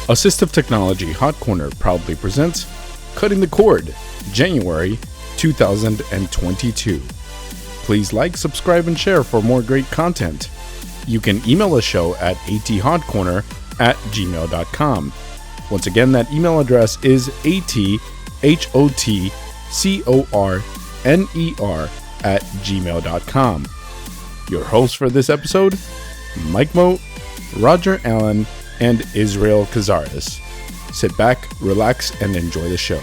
Assistive Technology Hot Corner proudly presents Cutting the Cord, January 2022. Please like, subscribe, and share for more great content. You can email the show at athotcorner@gmail.com. Once again, that email address is athotcorner@gmail.com. Your hosts for this episode, Mike Moe, Roger Allen, and Israel Cazares. Sit back, relax, and enjoy the show.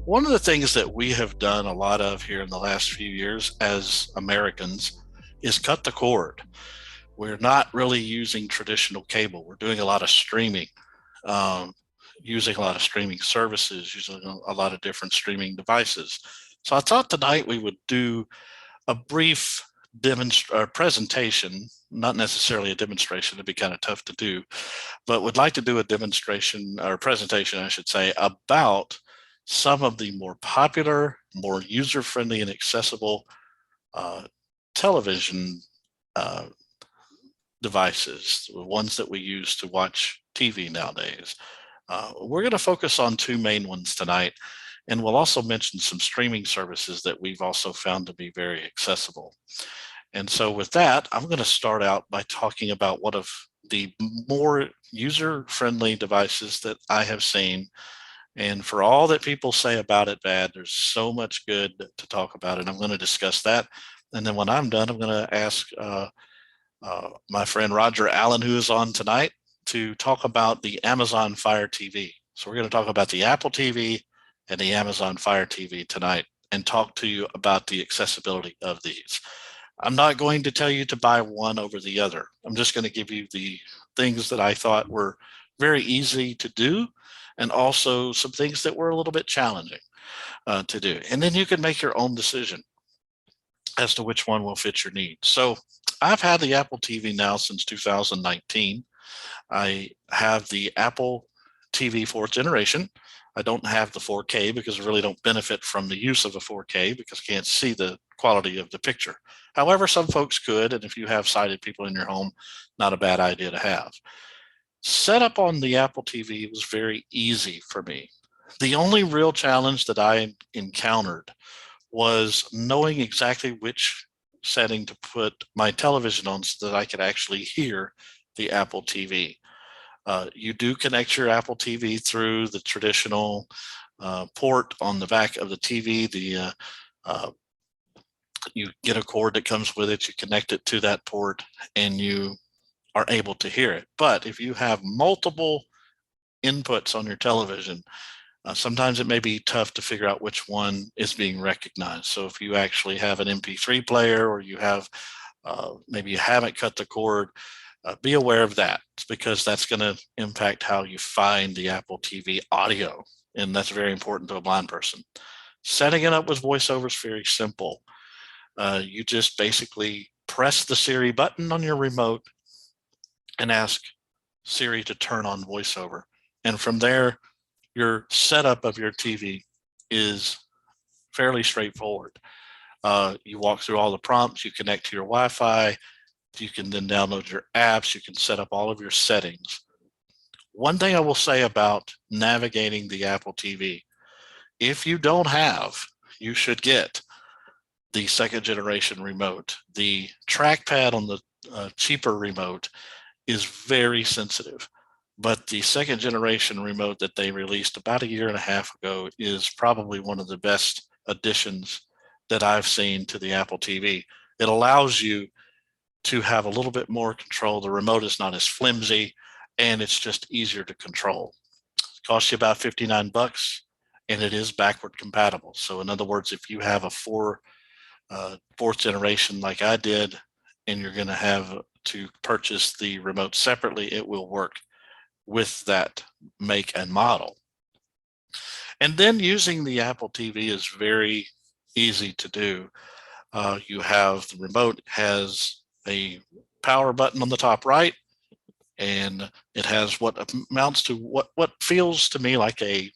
One of the things that we have done a lot of here in the last few years as Americans is cut the cord. We're not really using traditional cable. We're doing a lot of streaming, using a lot of streaming services, using a lot of different streaming devices. So I thought tonight we would do a brief presentation, not necessarily a demonstration, it'd be kind of tough to do, but would like to do a demonstration or presentation, I should say, about some of the more popular, more user-friendly and accessible television devices, the ones that we use to watch TV nowadays. We're going to focus on two main ones tonight, and we'll also mention some streaming services that we've also found to be very accessible. And so with that, I'm going to start out by talking about one of the more user-friendly devices that I have seen. And for all that people say about it bad, there's so much good to talk about, and I'm going to discuss that. And then when I'm done, I'm going to ask my friend Roger Allen, who is on tonight, to talk about the Amazon Fire TV. So we're going to talk about the Apple TV and the Amazon Fire TV tonight and talk to you about the accessibility of these. I'm not going to tell you to buy one over the other. I'm just going to give you the things that I thought were very easy to do, and also some things that were a little bit challenging to do. And then you can make your own decision as to which one will fit your needs. So I've had the Apple TV now since 2019. I have the Apple TV 4th generation. I don't have the 4K because I really don't benefit from the use of a 4K because I can't see the quality of the picture. However, some folks could, and if you have sighted people in your home, not a bad idea to have. Setup on the Apple TV was very easy for me. The only real challenge that I encountered was knowing exactly which setting to put my television on so that I could actually hear the Apple TV. You do connect your Apple TV through the traditional port on the back of the TV. You get a cord that comes with it, you connect it to that port, and you are able to hear it. But if you have multiple inputs on your television, sometimes it may be tough to figure out which one is being recognized. So if you actually have an MP3 player, or you have maybe you haven't cut the cord, be aware of that, because that's going to impact how you find the Apple TV audio, and that's very important to a blind person. Setting it up with VoiceOver is very simple. You just basically press the Siri button on your remote and ask Siri to turn on VoiceOver. And from there, your setup of your TV is fairly straightforward. You walk through all the prompts, you connect to your Wi-Fi, you can then download your apps, you can set up all of your settings. One thing I will say about navigating the Apple TV, if you don't have, you should get the 2nd generation remote. The trackpad on the cheaper remote is very sensitive, but the 2nd generation remote that they released about a year and a half ago is probably one of the best additions that I've seen to the Apple TV. It allows you to have a little bit more control. The remote is not as flimsy, and it's just easier to control. It costs you about $59, and it is backward compatible. So in other words, if you have a 4th generation like I did, and you're going to have to purchase the remote separately, it will work with that make and model. And then using the Apple TV is very easy to do. You have the remote has a power button on the top right, and it has what amounts to what feels to me like a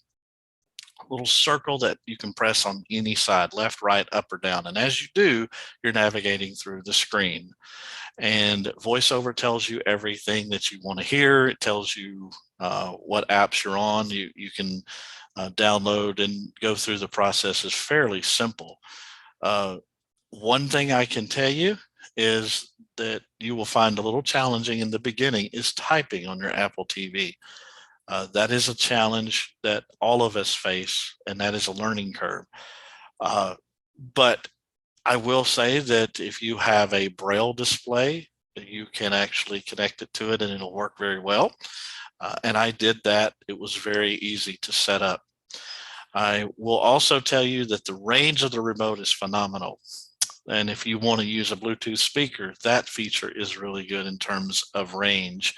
little circle that you can press on any side, left, right, up, or down. And as you do, you're navigating through the screen. And VoiceOver tells you everything that you want to hear. It tells you what apps you're on. You can download and go through the process. Is fairly simple. One thing I can tell you is that you will find a little challenging in the beginning is typing on your Apple TV. That is a challenge that all of us face, and that is a learning curve. But I will say that if you have a Braille display, you can actually connect it to it and it'll work very well. And I did that. It was very easy to set up. I will also tell you that the range of the remote is phenomenal. And if you want to use a Bluetooth speaker, that feature is really good in terms of range.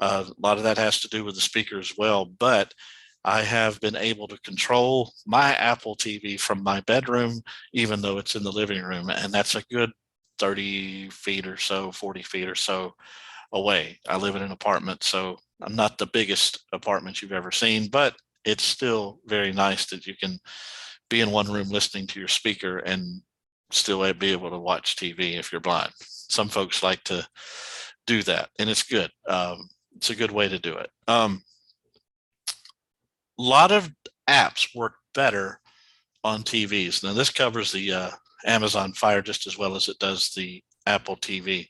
A lot of that has to do with the speaker as well, but I have been able to control my Apple TV from my bedroom, even though it's in the living room. And that's a good 30 feet or so, 40 feet or so away. I live in an apartment, so I'm not the biggest apartment you've ever seen, but it's still very nice that you can be in one room listening to your speaker and still be able to watch TV if you're blind. Some folks like to do that, and it's good. It's a good way to do it. A lot of apps work better on TVs. Now, this covers the Amazon Fire just as well as it does the Apple TV.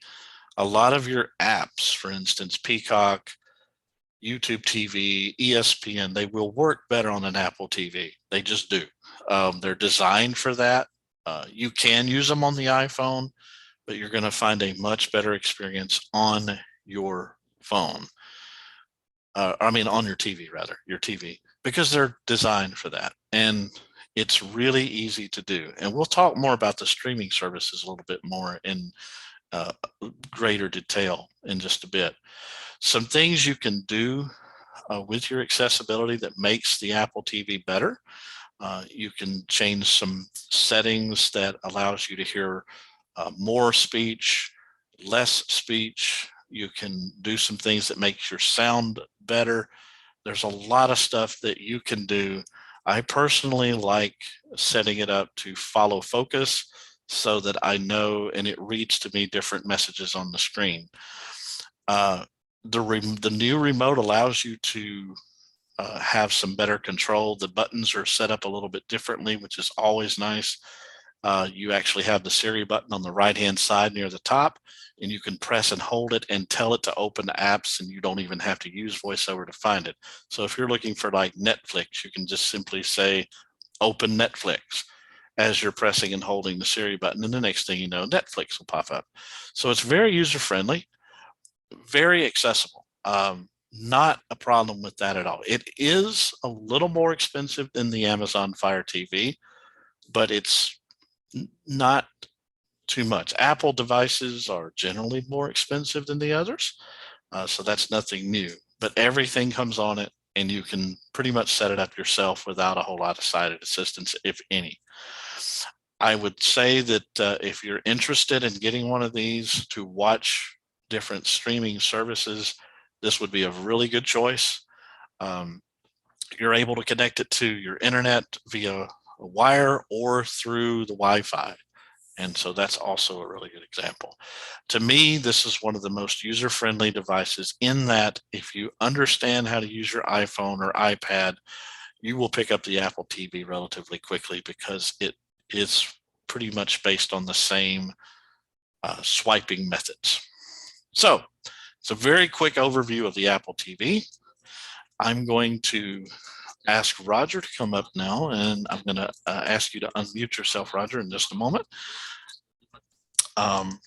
A lot of your apps, for instance, Peacock, YouTube TV, ESPN, they will work better on an Apple TV. They just do. They're designed for that. You can use them on the iPhone, but you're going to find a much better experience on your phone. On your TV, rather, your TV, because they're designed for that. And it's really easy to do. And we'll talk more about the streaming services a little bit more in greater detail in just a bit. Some things you can do with your accessibility that makes the Apple TV better. You can change some settings that allows you to hear more speech, less speech. You can do some things that makes your sound better. There's a lot of stuff that you can do. I personally like setting it up to follow focus so that I know and it reads to me different messages on the screen. The new remote allows you to have some better control. The buttons are set up a little bit differently, which is always nice. You actually have the Siri button on the right-hand side near the top, and you can press and hold it and tell it to open apps, and you don't even have to use VoiceOver to find it. So if you're looking for like Netflix, you can just simply say, open Netflix as you're pressing and holding the Siri button, and the next thing you know, Netflix will pop up. So it's very user-friendly, very accessible. Not a problem with that at all. It is a little more expensive than the Amazon Fire TV, but it's not too much. Apple devices are generally more expensive than the others, so that's nothing new. But everything comes on it, and you can pretty much set it up yourself without a whole lot of sighted assistance, if any. I would say that if you're interested in getting one of these to watch different streaming services, this would be a really good choice. You're able to connect it to your internet via a wire or through the Wi-Fi. And so that's also a really good example. To me, this is one of the most user-friendly devices in that if you understand how to use your iPhone or iPad, you will pick up the Apple TV relatively quickly because it is pretty much based on the same swiping methods. So it's a very quick overview of the Apple TV. I'm going to ask Roger to come up now, and I'm going to ask you to unmute yourself, Roger, in just a moment. And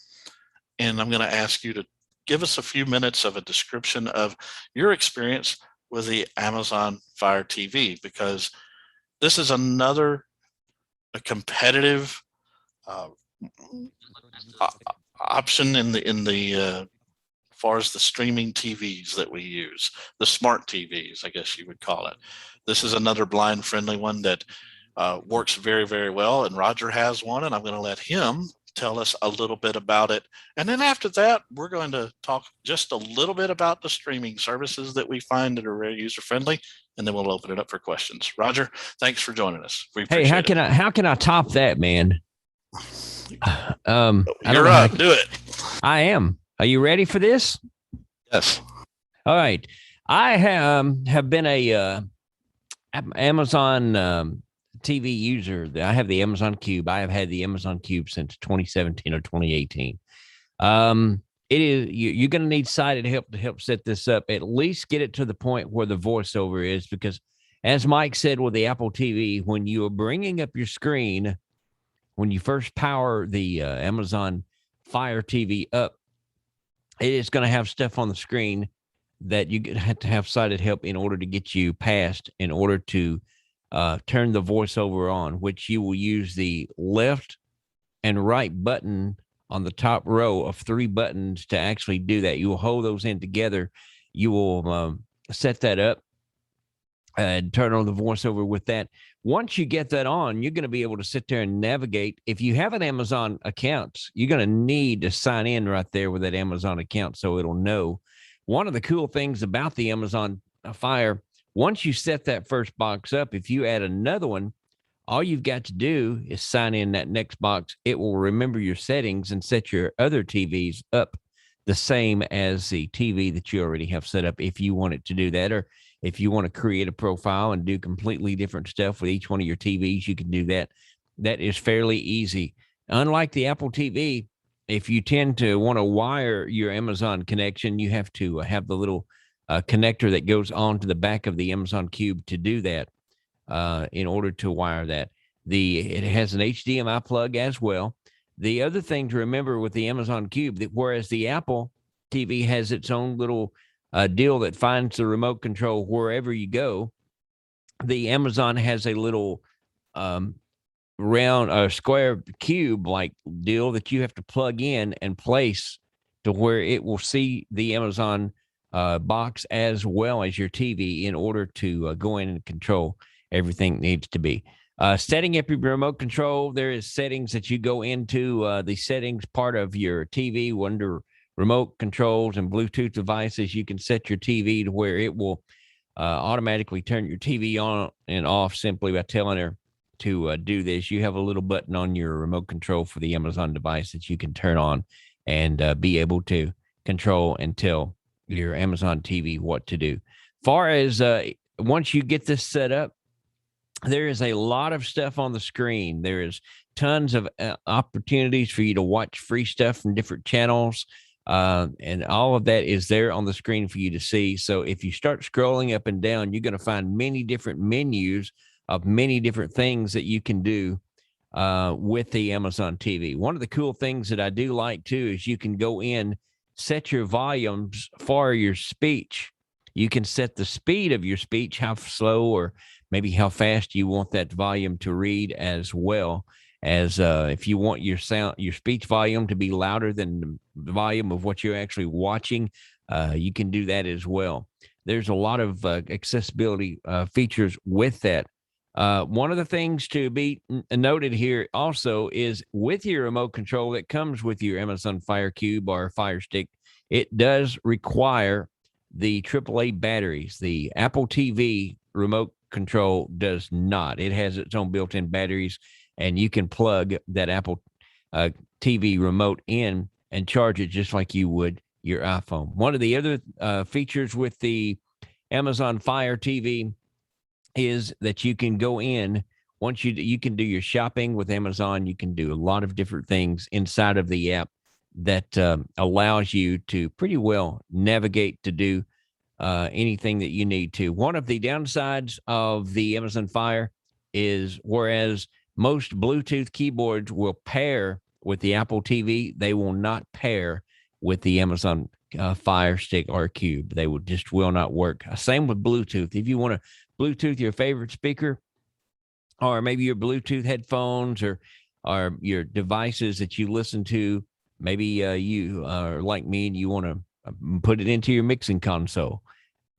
I'm going to ask you to give us a few minutes of a description of your experience with the Amazon Fire TV, because this is another competitive option in the far as the streaming TVs that we use, the smart TVs, I guess you would call it. This is another blind friendly one that works very, very well. And Roger has one, and I'm going to let him tell us a little bit about it. And then after that, we're going to talk just a little bit about the streaming services that we find that are very user friendly. And then we'll open it up for questions. Roger, thanks for joining us. We appreciate Hey, how can I top that, man? You're up. Do it. I am. Are you ready for this? Yes. All right. I have been a Amazon TV user. I have the Amazon Cube. I have had the Amazon Cube since 2017 or 2018. It is you're going to need sighted help to help set this up. At least get it to the point where the voiceover is, because as Mike said with the Apple TV, when you are bringing up your screen, when you first power the Amazon Fire TV up, it is going to have stuff on the screen that you have to have sighted help in order to get you past, in order to turn the voiceover on, which you will use the left and right button on the top row of 3 buttons to actually do that. You will hold those in together. You will set that up and turn on the voiceover with that. Once you get that on, you're going to be able to sit there and navigate. If you have an Amazon account, you're going to need to sign in right there with that Amazon account so it'll know. One of the cool things about the Amazon Fire, once you set that first box up, if you add another one, all you've got to do is sign in that next box. It will remember your settings and set your other TVs up the same as the TV that you already have set up, if you want it to do that. Or if you want to create a profile and do completely different stuff with each one of your TVs, you can do that. That is fairly easy. Unlike the Apple TV, if you tend to want to wire your Amazon connection, you have to have the little connector that goes onto the back of the Amazon Cube to do that. In order to wire that, it has an HDMI plug as well. The other thing to remember with the Amazon Cube, that whereas the Apple TV has its own little deal that finds the remote control wherever you go, the Amazon has a little round square cube like deal that you have to plug in and place to where it will see the Amazon box as well as your TV in order to go in and control everything needs to be. Setting up your remote control, there is settings that you go into the settings part of your TV under remote controls and Bluetooth devices. You can set your TV to where it will automatically turn your TV on and off simply by telling her to do this. You have a little button on your remote control for the Amazon device that you can turn on and be able to control and tell your Amazon TV what to do. Far as once you get this set up, there is a lot of stuff on the screen. There is tons of opportunities for you to watch free stuff from different channels. And all of that is there on the screen for you to see. So if you start scrolling up and down, you're going to find many different menus of many different things that you can do with the Amazon TV. One of the cool things that I do like too is you can go in, set your volumes for your speech. You can set the speed of your speech, how slow or maybe how fast you want that volume to read, as well as if you want your speech volume to be louder than the volume of what you're actually watching, you can do that as well. There's a lot of accessibility features with that. One of the things to be noted here also is with your remote control that comes with your Amazon Fire Cube or Fire Stick, it does require the AAA batteries. The Apple TV remote control does not. It has its own built-in batteries, and you can plug that Apple TV remote in and charge it just like you would your iPhone. One of the other features with the Amazon Fire TV is that you can go in, once you can do your shopping with Amazon. You can do a lot of different things inside of the app that allows you to pretty well navigate to do anything that you need to. One of the downsides of the Amazon Fire is, whereas most Bluetooth keyboards will pair with the Apple TV, they will not pair with the Amazon Fire Stick or Cube. They will not work. Same with Bluetooth. If you want to Bluetooth your favorite speaker, or maybe your Bluetooth headphones or your devices that you listen to, maybe you are like me and you want to put it into your mixing console.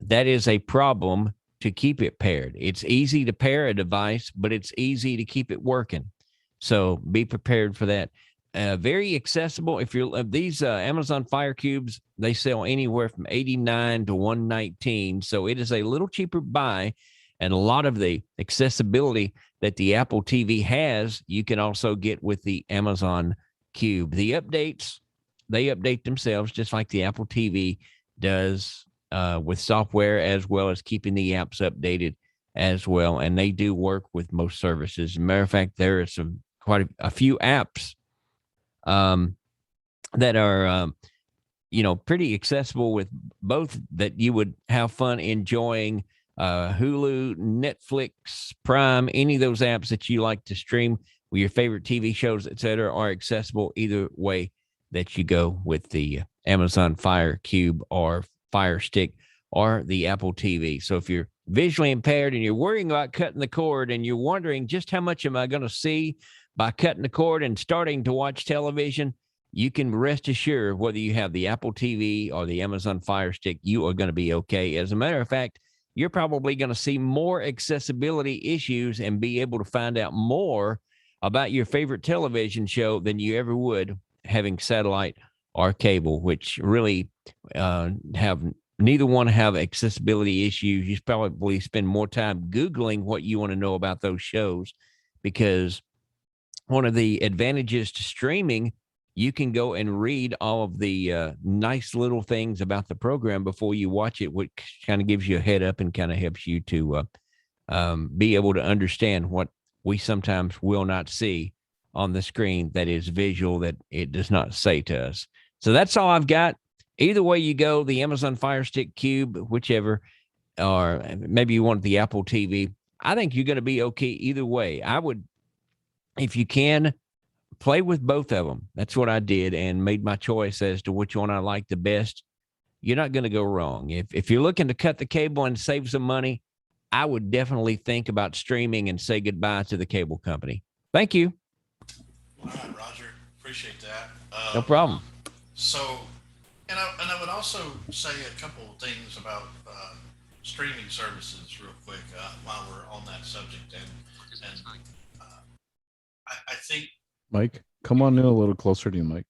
That is a problem to keep it paired. It's easy to pair a device, but it's easy to keep it working. So be prepared for that. very accessible. If you're these Amazon Fire Cubes, they sell anywhere from 89 to 119. So it is a little cheaper buy, and a lot of the accessibility that the Apple TV has, you can also get with the Amazon Cube. The updates, they update themselves just like the Apple TV does with software, as well as keeping the apps updated as well. And they do work with most services. As a matter of fact, there are quite a few apps that are, pretty accessible with both, that you would have fun enjoying. Hulu, Netflix, Prime, any of those apps that you like to stream with your favorite TV shows, etc., are accessible either way that you go with the Amazon Fire Cube or Fire Stick or the Apple TV. So if you're visually impaired and you're worrying about cutting the cord and you're wondering just how much am I going to see by cutting the cord and starting to watch television, you can rest assured whether you have the Apple TV or the Amazon Fire Stick, you are going to be okay. As a matter of fact, you're probably going to see more accessibility issues and be able to find out more about your favorite television show than you ever would having satellite or cable, which really have neither one have accessibility issues. You probably spend more time Googling what you want to know about those shows, because one of the advantages to streaming, you can go and read all of the nice little things about the program before you watch it, which kind of gives you a head up and kind of helps you to be able to understand what we sometimes will not see on the screen that is visual, that it does not say to us. So that's all I've got. Either way you go, the Amazon Fire Stick Cube, whichever, or maybe you want the Apple TV, I think you're going to be okay either way. I would, if you can, play with both of them. That's what I did, and made my choice as to which one I like the best. You're not going to go wrong. If you're looking to cut the cable and save some money, I would definitely think about streaming and say goodbye to the cable company. Thank you. All right, Roger. Appreciate that. No problem. So, and I would also say a couple of things about streaming services real quick while we're on that subject. And I think Mike, come on in a little closer to you, Mike.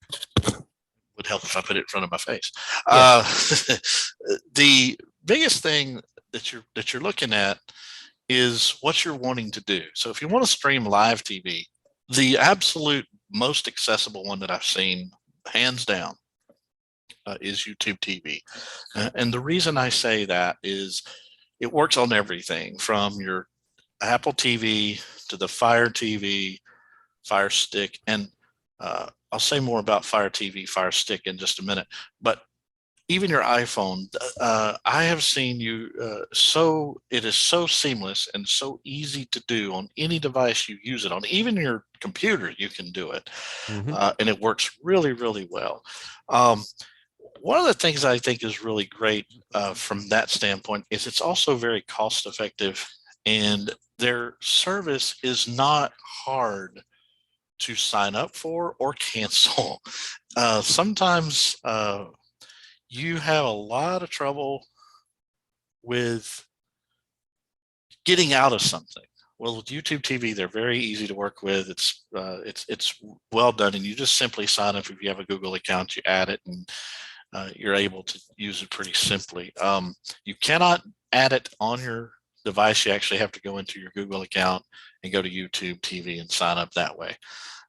would help if I put it in front of my face. Yes. The biggest thing that you're looking at is what you're wanting to do. So if you want to stream live TV, the absolute most accessible one that I've seen, hands down, is YouTube TV. And the reason I say that is it works on everything from your Apple TV to the Fire TV, Fire Stick, and I'll say more about Fire TV, Fire Stick in just a minute. But even your iPhone, I have seen you it is so seamless and so easy to do on any device you use it on. Even your computer, you can do it, and it works really, really well. One of the things I think is really great from that standpoint is it's also very cost effective, and their service is not hard to sign up for or cancel. Sometimes you have a lot of trouble with getting out of something. Well, with YouTube TV, they're very easy to work with. It's well done, and you just simply sign up. If you have a Google account, you add it, and you're able to use it pretty simply. You cannot add it on your device. You actually have to go into your Google account and go to YouTube TV and sign up that way.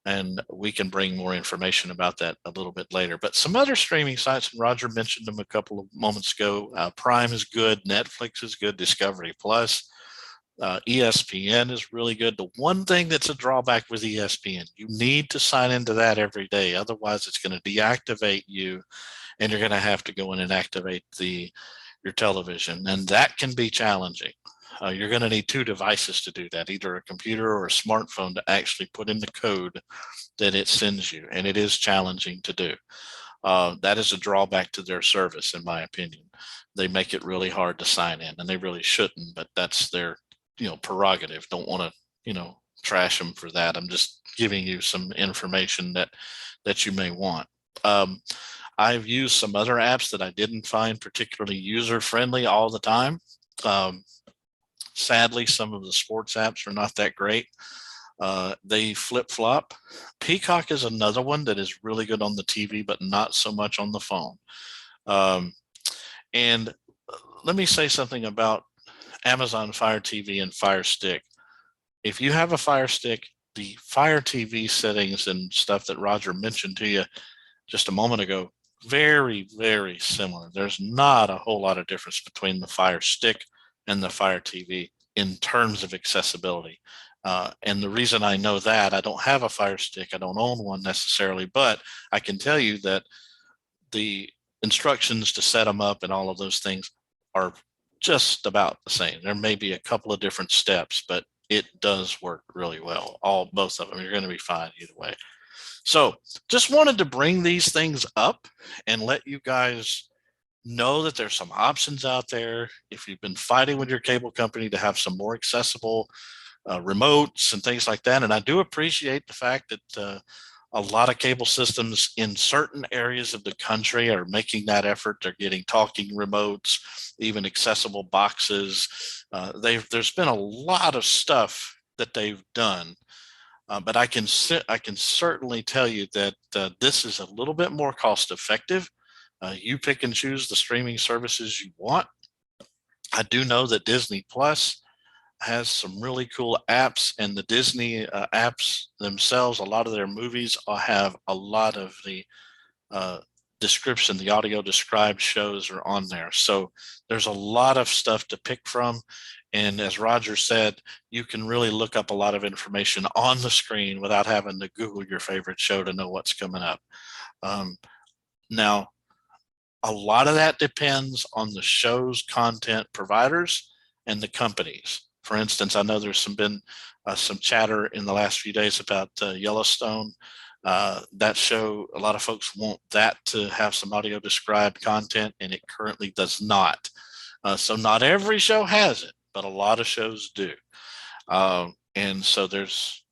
And we can bring more information about that a little bit later. But some other streaming sites, and Roger mentioned them a couple of moments ago. Prime is good. Netflix is good. Discovery Plus. ESPN is really good. The one thing that's a drawback with ESPN, you need to sign into that every day. Otherwise, it's going to deactivate you, and you're going to have to go in and activate your television. And that can be challenging. You're going to need two devices to do that, either a computer or a smartphone, to actually put in the code that it sends you. And it is challenging to do. That is a drawback to their service, in my opinion. They make it really hard to sign in, and they really shouldn't, but that's their prerogative. Don't want to trash them for that. I'm just giving you some information that you may want. I've used some other apps that I didn't find particularly user friendly all the time. Sadly, some of the sports apps are not that great. They flip flop. Peacock is another one that is really good on the TV, but not so much on the phone. And let me say something about Amazon Fire TV and Fire Stick. If you have a Fire Stick, the Fire TV settings and stuff that Roger mentioned to you just a moment ago, very, very similar. There's not a whole lot of difference between the Fire Stick and the Fire TV in terms of accessibility. And the reason I know that, I don't have a Fire Stick, I don't own one necessarily, but I can tell you that the instructions to set them up and all of those things are just about the same. There may be a couple of different steps, but it does work really well. Both of them, you're going to be fine either way. So just wanted to bring these things up and let you guys know that there's some options out there. If you've been fighting with your cable company to have some more accessible remotes and things like that, and I do appreciate the fact that a lot of cable systems in certain areas of the country are making that effort. They're getting talking remotes, even accessible boxes. There's been a lot of stuff that they've done, but I can certainly tell you that this is a little bit more cost effective. You pick and choose the streaming services you want. I do know that Disney Plus has some really cool apps, and the Disney apps themselves, a lot of their movies have a lot of the description, the audio described shows are on there. So there's a lot of stuff to pick from. And as Roger said, you can really look up a lot of information on the screen without having to Google your favorite show to know what's coming up. Now, a lot of that depends on the show's content providers and the companies. For instance, I know there's been some chatter in the last few days about Yellowstone. That show, a lot of folks want that to have some audio described content, and it currently does not. So not every show has it, but a lot of shows do. And so there's,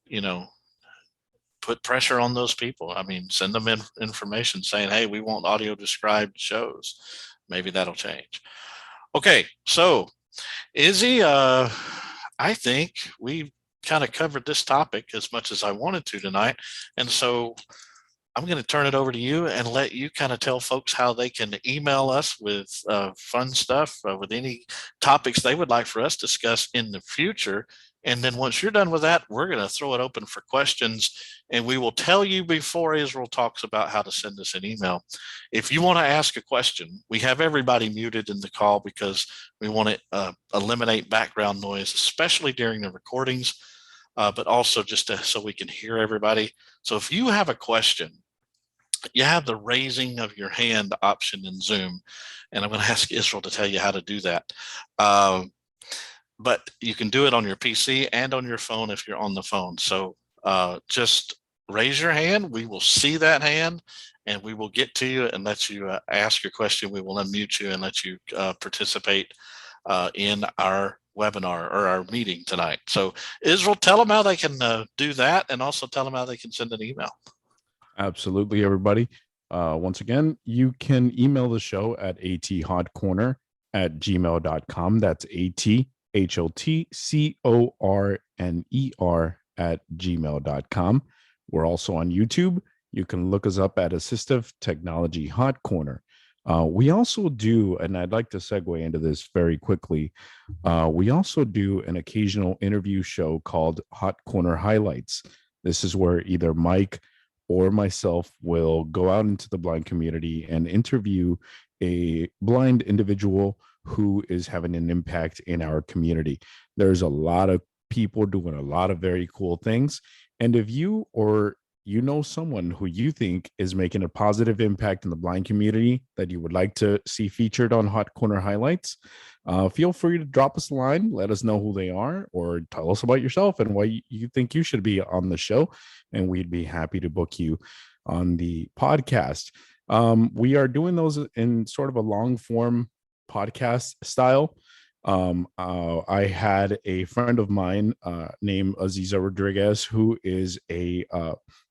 put pressure on those people. I mean, send them information saying, hey, we want audio described shows. Maybe that'll change. Okay, so Izzy, I think we kind of covered this topic as much as I wanted to tonight. And so I'm going to turn it over to you and let you kind of tell folks how they can email us with fun stuff, with any topics they would like for us to discuss in the future. And then once you're done with that, we're going to throw it open for questions, and we will tell you before Israel talks about how to send us an email. If you want to ask a question, we have everybody muted in the call because we want to eliminate background noise, especially during the recordings, but also just so we can hear everybody. So if you have a question, you have the raising of your hand option in Zoom, and I'm going to ask Israel to tell you how to do that. But you can do it on your PC and on your phone if you're on the phone. So just raise your hand. We will see that hand, and we will get to you and let you ask your question. We will unmute you and let you participate in our webinar or our meeting tonight. So Israel, tell them how they can do that, and also tell them how they can send an email. Absolutely, everybody. Once again, you can email the show at athotcorner@gmail.com. That's athotcorner@gmail.com. We're also on YouTube. You can look us up at Assistive Technology Hot Corner. We also do, and I'd like to segue into this very quickly, we also do an occasional interview show called Hot Corner Highlights. This is where either Mike or myself will go out into the blind community and interview a blind individual who is having an impact in our community. There's a lot of people doing a lot of very cool things. And if you or you know someone who you think is making a positive impact in the blind community that you would like to see featured on Hot Corner Highlights, feel free to drop us a line, let us know who they are, or tell us about yourself and why you think you should be on the show, and we'd be happy to book you on the podcast. We are doing those in sort of a long form podcast style. I had a friend of mine named Aziza Rodriguez, who is a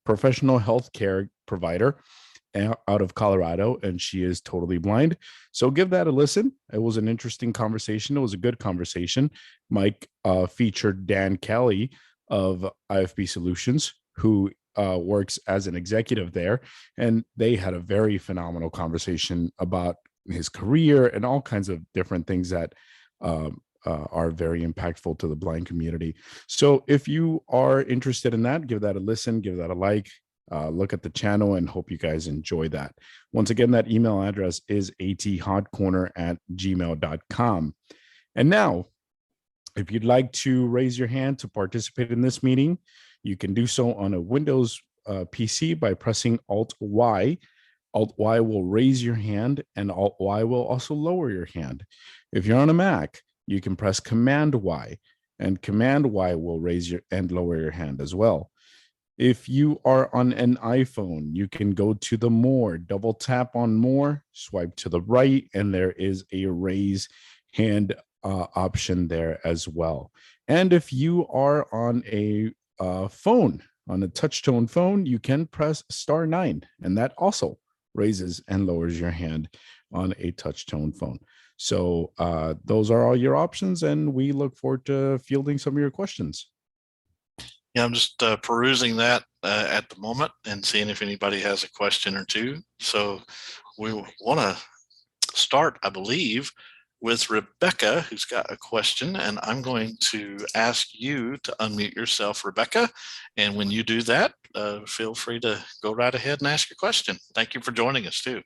professional healthcare provider out of Colorado, and she is totally blind. So give that a listen. It was an interesting conversation. It was a good conversation. Mike featured Dan Kelly, of IFB Solutions, who works as an executive there. And they had a very phenomenal conversation about his career and all kinds of different things that are very impactful to the blind community. So if you are interested in that, give that a listen, give that a like, look at the channel, and hope you guys enjoy that. Once again, that email address is athotcorner@gmail.com. And now, if you'd like to raise your hand to participate in this meeting, you can do so on a Windows PC by pressing Alt-Y. Alt-Y will raise your hand, and Alt-Y will also lower your hand. If you're on a Mac, you can press Command-Y, and Command-Y will raise your and lower your hand as well. If you are on an iPhone, you can go to the More, double tap on More, swipe to the right, and there is a raise hand option there as well. And if you are on a phone, on a touch-tone phone, you can press *9, and that also raises and lowers your hand on a touch-tone phone. So those are all your options, and we look forward to fielding some of your questions. Yeah, I'm just perusing that at the moment and seeing if anybody has a question or two. So we want to start, I believe, with Rebecca, who's got a question, and I'm going to ask you to unmute yourself, Rebecca. And when you do that, feel free to go right ahead and ask your question. Thank you for joining us too.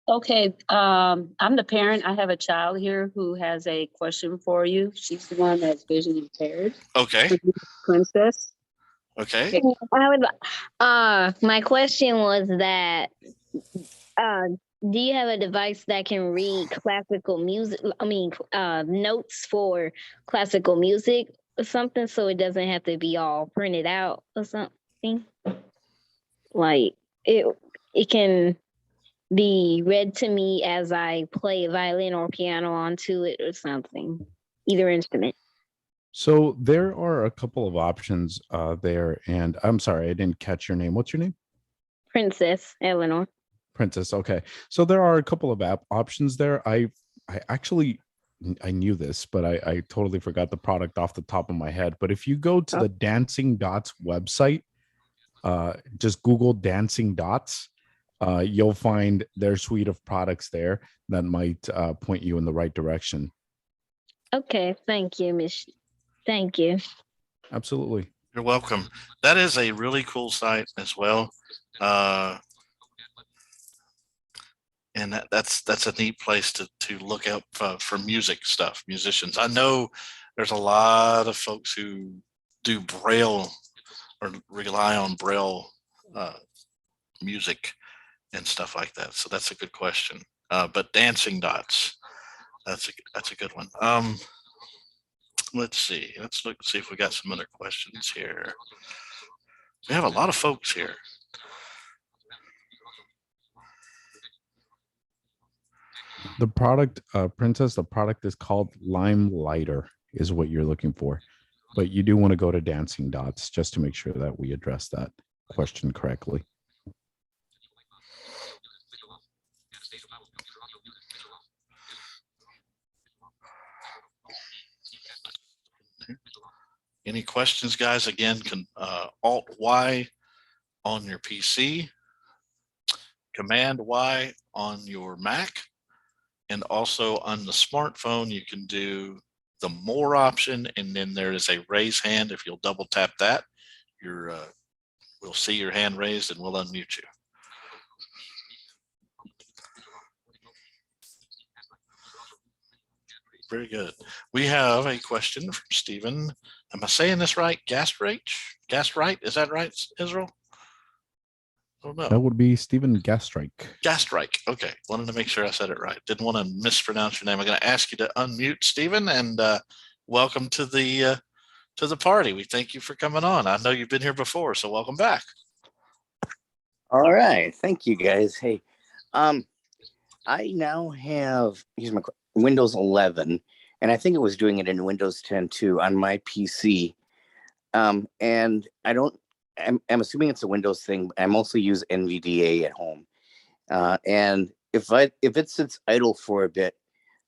Okay, I'm the parent. I have a child here who has a question for you. She's the one that's vision impaired. Okay. Princess. Okay. My question was that, do you have a device that can read classical music? Notes for classical music or something, so it doesn't have to be all printed out or something. Like it can be read to me as I play violin or piano onto it or something, either instrument. So there are a couple of options there, and I'm sorry, I didn't catch your name. What's your name? Princess Eleanor. Princess. Okay. So there are a couple of app options there. I actually knew this, but I totally forgot the product off the top of my head. But if you go to the Dancing Dots website, just Google Dancing Dots, you'll find their suite of products there that might point you in the right direction. Okay. Thank you, Miss. Thank you. Absolutely. You're welcome. That is a really cool site as well. And that's a neat place to look up for music stuff, musicians. I know there's a lot of folks who do Braille or rely on Braille music and stuff like that. So that's a good question. But Dancing Dots, that's a good one. Let's see. Let's see if we got some other questions here. We have a lot of folks here. The product, Princess, the product is called Limelighter, is what you're looking for. But you do want to go to Dancing Dots just to make sure that we address that question correctly. Any questions, guys? Again, can Alt-Y on your PC, Command-Y on your Mac, and also on the smartphone, you can do the More option, and then there is a raise hand. If you'll double tap that, we'll see your hand raised and we'll unmute you. Very good. We have a question from Stephen. Am I saying this right? Gastrite? Is that right, Israel? Oh, no. That would be Stephen Gastrike. Gastrike. Okay. Wanted to make sure I said it right. Didn't want to mispronounce your name. I'm going to ask you to unmute, Stephen, and welcome to the party. We thank you for coming on. I know you've been here before, so welcome back. All right. Thank you, guys. Hey, I now have Windows 11, and I think it was doing it in Windows 10 too on my PC. And I'm assuming it's a Windows thing. I mostly use NVDA at home. And if it sits idle for a bit,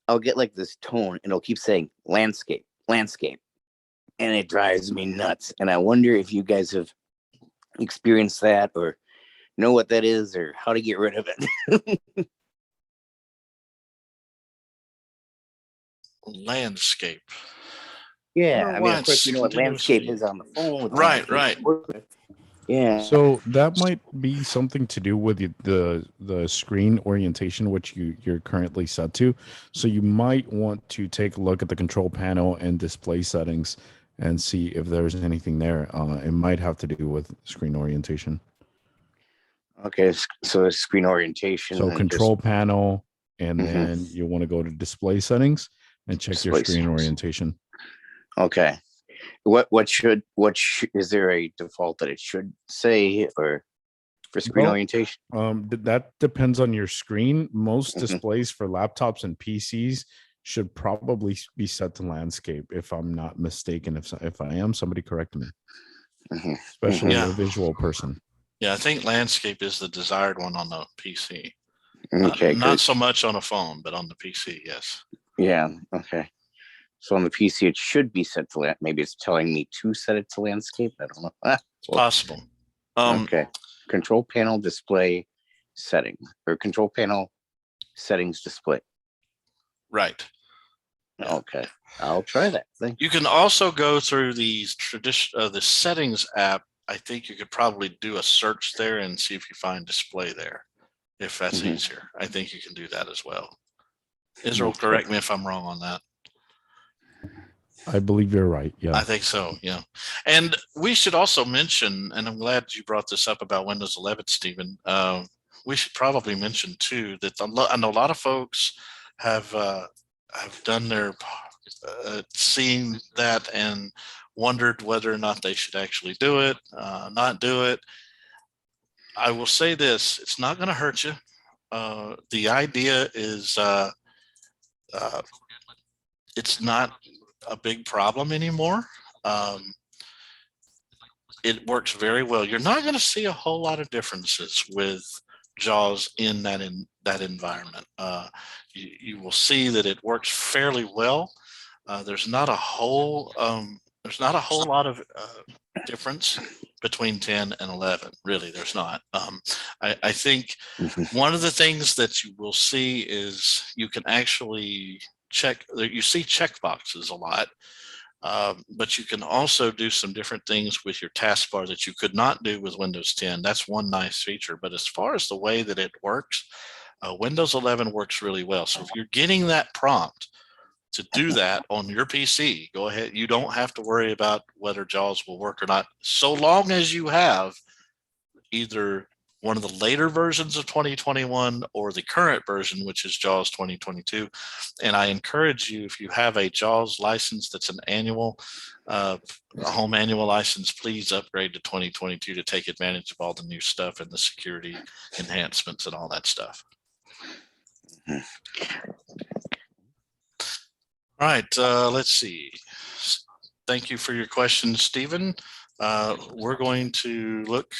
I'll get like this tone and it'll keep saying landscape, landscape. and it drives me nuts. And I wonder if you guys have experienced that or know what that is or how to get rid of it. Landscape. Yeah, Wonder I mean, why of course, it's you know what landscape continuously- is on the phone. with Right, landscape. right. Yeah. So that might be something to do with the screen orientation, which you're currently set to. So you might want to take a look at the control panel and display settings and see if there's anything there. It might have to do with screen orientation. Okay, so screen orientation. So and control panel, and Mhm. then you want to go to display settings and check your Display screen settings. orientation. Okay. Is there a default that it should say or for screen Well, orientation? That depends on your screen. Most Mhm. displays for laptops and PCs should probably be set to landscape, if I'm not mistaken. If I am, somebody correct me. Mhm. Especially Yeah. a visual person. Yeah, I think landscape is the desired one on the PC. Okay, Not good. so much on a phone, but on the PC, yes. Yeah, okay. So on the PC, it should be set to maybe it's telling me to set it to landscape. I don't know. It's possible. Okay. Control panel display setting or control panel settings display. Right. Yeah. Okay. I'll try that. Thank you. You can also go through the settings app. I think you could probably do a search there and see if you find display there, if that's Mhm. easier. I think you can do that as well. Israel, correct me if I'm wrong on that. I believe you're right. Yeah. I think so, yeah. And we should also mention, and I'm glad you brought this up about Windows 11, Stephen. We should probably mention too that I know a lot of folks have done their seen that and wondered whether or not they should actually do it, not do it. I will say this: it's not going to hurt you. The idea is it's not a big problem anymore. It works very well. You're not going to see a whole lot of differences with JAWS in that environment. You will see that it works fairly well. There's not a whole lot of difference between 10 and 11. Really, there's not. I think Mhm. one of the things that you will see is you can actually check. You see check boxes a lot. But you can also do some different things with your taskbar that you could not do with Windows 10. That's one nice feature. But as far as the way that it works, Windows 11 works really well. So if you're getting that prompt to do that on your PC, go ahead. You don't have to worry about whether JAWS will work or not, so long as you have either one of the later versions of 2021 or the current version, which is JAWS 2022. And I encourage you, if you have a JAWS license that's an annual, a home annual license, please upgrade to 2022 to take advantage of all the new stuff and the security enhancements and all that stuff. All right, let's see. Thank you for your question, Stephen. We're going to look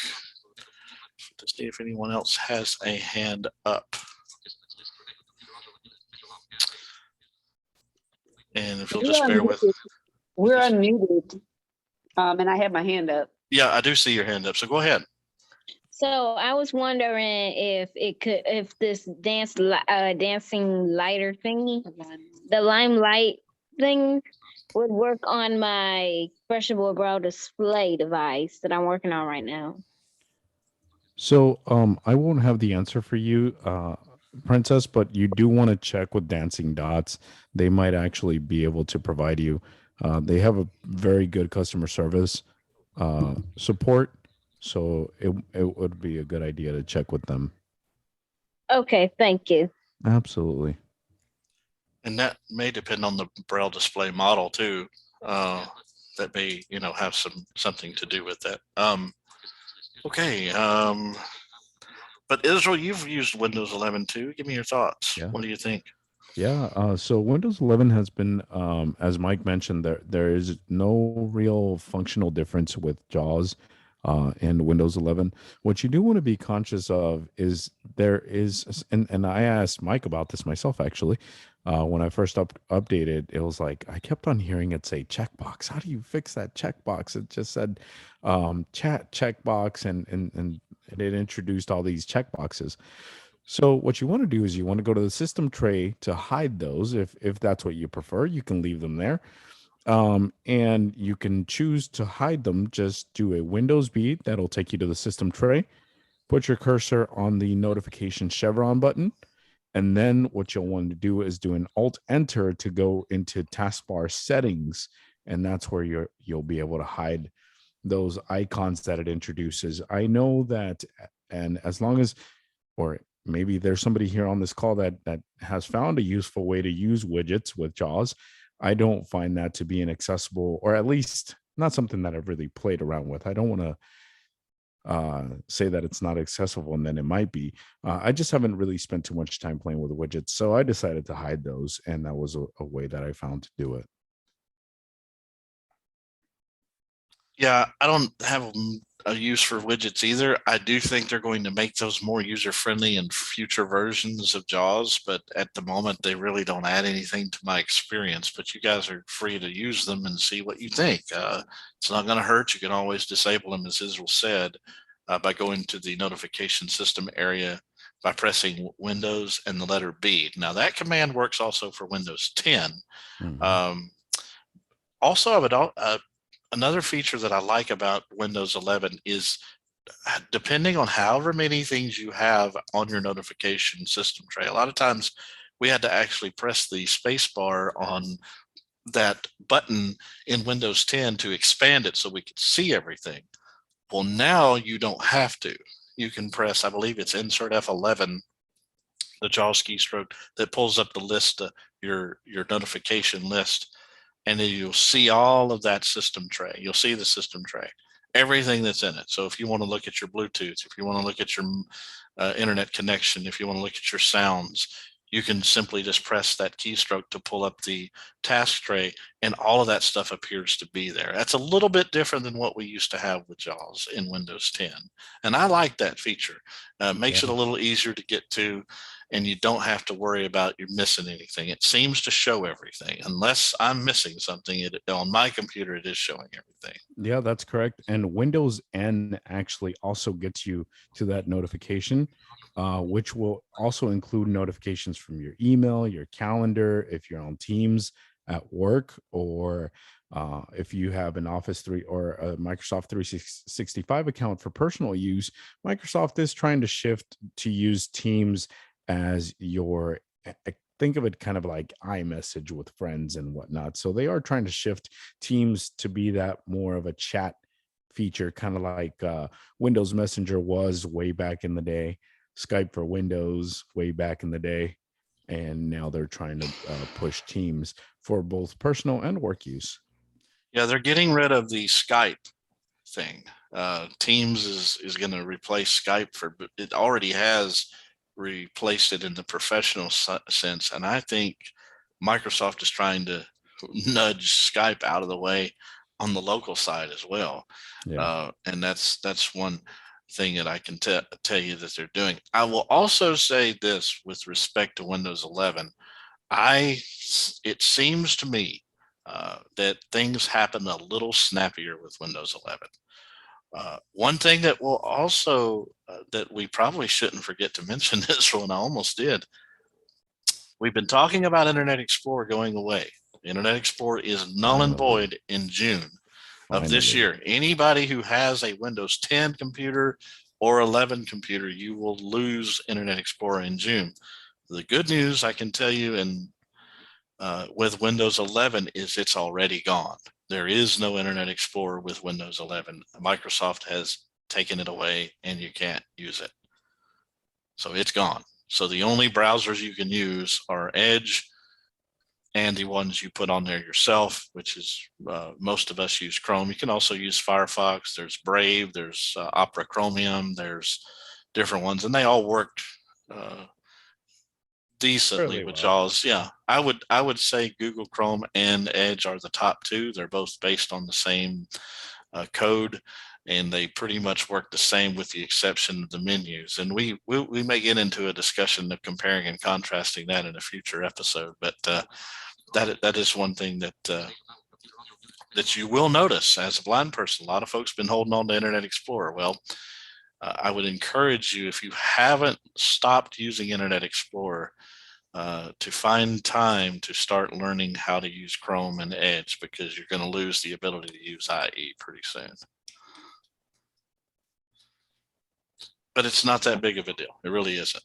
to see if anyone else has a hand up. And if you'll just bear with. We're unmuted. And I have my hand up. Yeah, I do see your hand up. So go ahead. So I was wondering if this dancing lighter thingy, the limelight thing, would work on my brushable brow display device that I'm working on right now. So I won't have the answer for you, Princess, but you do want to check with Dancing Dots. They might actually be able to provide you. They have a very good customer service support, so it would be a good idea to check with them. Okay, thank you. Absolutely. And that may depend on the Braille display model too. That may, have something to do with that. Okay. But Israel, you've used Windows 11 too. Give me your thoughts. Yeah. What do you think? Yeah. So Windows 11 has been, as Mike mentioned, there is no real functional difference with JAWS. in Windows 11. What you do want to be conscious of is there is, and I asked Mike about this myself actually. When I first updated, it was like I kept on hearing it say checkbox. How do you fix that checkbox? It just said chat checkbox, and it introduced all these checkboxes. So what you want to do is you want to go to the system tray to hide those. If that's what you prefer, you can leave them there. And you can choose to hide them. Just do a Windows B. That'll take you to the system tray. Put your cursor on the notification chevron button. And then what you'll want to do is do an Alt Enter to go into taskbar settings. And that's where you'll be able to hide those icons that it introduces. I know that, and as long as, or maybe there's somebody here on this call that has found a useful way to use widgets with JAWS. I don't find that to be inaccessible, or at least not something that I've really played around with. I don't want to say that it's not accessible, and then it might be. I just haven't really spent too much time playing with the widgets, so I decided to hide those, and that was a way that I found to do it. Yeah, I don't have a use for widgets either. I do think they're going to make those more user-friendly in future versions of JAWS, but at the moment they really don't add anything to my experience. But you guys are free to use them and see what you think. It's not going to hurt. You can always disable them, as Israel said, by going to the notification system area by pressing Windows and the letter B. Now that command works also for Windows 10. Mhm. Also, I would another feature that I like about Windows 11 is depending on however many things you have on your notification system tray. A lot of times we had to actually press the space bar on that button in Windows 10 to expand it so we could see everything. Well, now you don't have to. You can press, I believe it's Insert F11, the JAWS keystroke that pulls up the list, your notification list, and then you'll see all of that system tray. You'll see the system tray, everything that's in it. So if you want to look at your Bluetooth, if you want to look at your internet connection, if you want to look at your sounds, you can simply just press that keystroke to pull up the task tray, and all of that stuff appears to be there. That's a little bit different than what we used to have with JAWS in Windows 10. And I like that feature. Makes it a little easier to get to, and you don't have to worry about you missing anything. It seems to show everything. Unless I'm missing something, on my computer, it is showing everything. Yeah, that's correct. And Windows N actually also gets you to that notification, which will also include notifications from your email, your calendar, if you're on Teams at work, or if you have an Office 3 or a Microsoft 365 account for personal use. Microsoft is trying to shift to use Teams as your, think of it kind of like iMessage with friends and whatnot. So they are trying to shift Teams to be that more of a chat feature, kind of like Windows Messenger was way back in the day, Skype for Windows way back in the day. And now they're trying to push Teams for both personal and work use. Yeah, they're getting rid of the Skype thing. Teams is going to replace Skype it already has replaced it in the professional sense. And I think Microsoft is trying to nudge Skype out of the way on the local side as well. Yeah. And that's one thing that I can tell you that they're doing. I will also say this with respect to Windows 11. It seems to me that things happen a little snappier with Windows 11. One thing that will also that we probably shouldn't forget to mention this one, I almost did. We've been talking about Internet Explorer going away. Internet Explorer is null and void in June of this year. Anybody who has a Windows 10 computer or 11 computer, you will lose Internet Explorer in June. The good news I can tell you with Windows 11 is it's already gone. There is no Internet Explorer with Windows 11. Microsoft has taken it away and you can't use it. So it's gone. So the only browsers you can use are Edge and the ones you put on there yourself, which is most of us use Chrome. You can also use Firefox. There's Brave, there's Opera Chromium, there's different ones, and they all worked decently with JAWS. Yeah, I would say Google Chrome and Edge are the top two. They're both based on the same code. and they pretty much work the same with the exception of the menus. And we may get into a discussion of comparing and contrasting that in a future episode, but that is one thing that that you will notice as a blind person. A lot of folks been holding on to Internet Explorer. Well, I would encourage you, if you haven't stopped using Internet Explorer, to find time to start learning how to use Chrome and Edge, because you're going to lose the ability to use IE pretty soon. But it's not that big of a deal. It really isn't.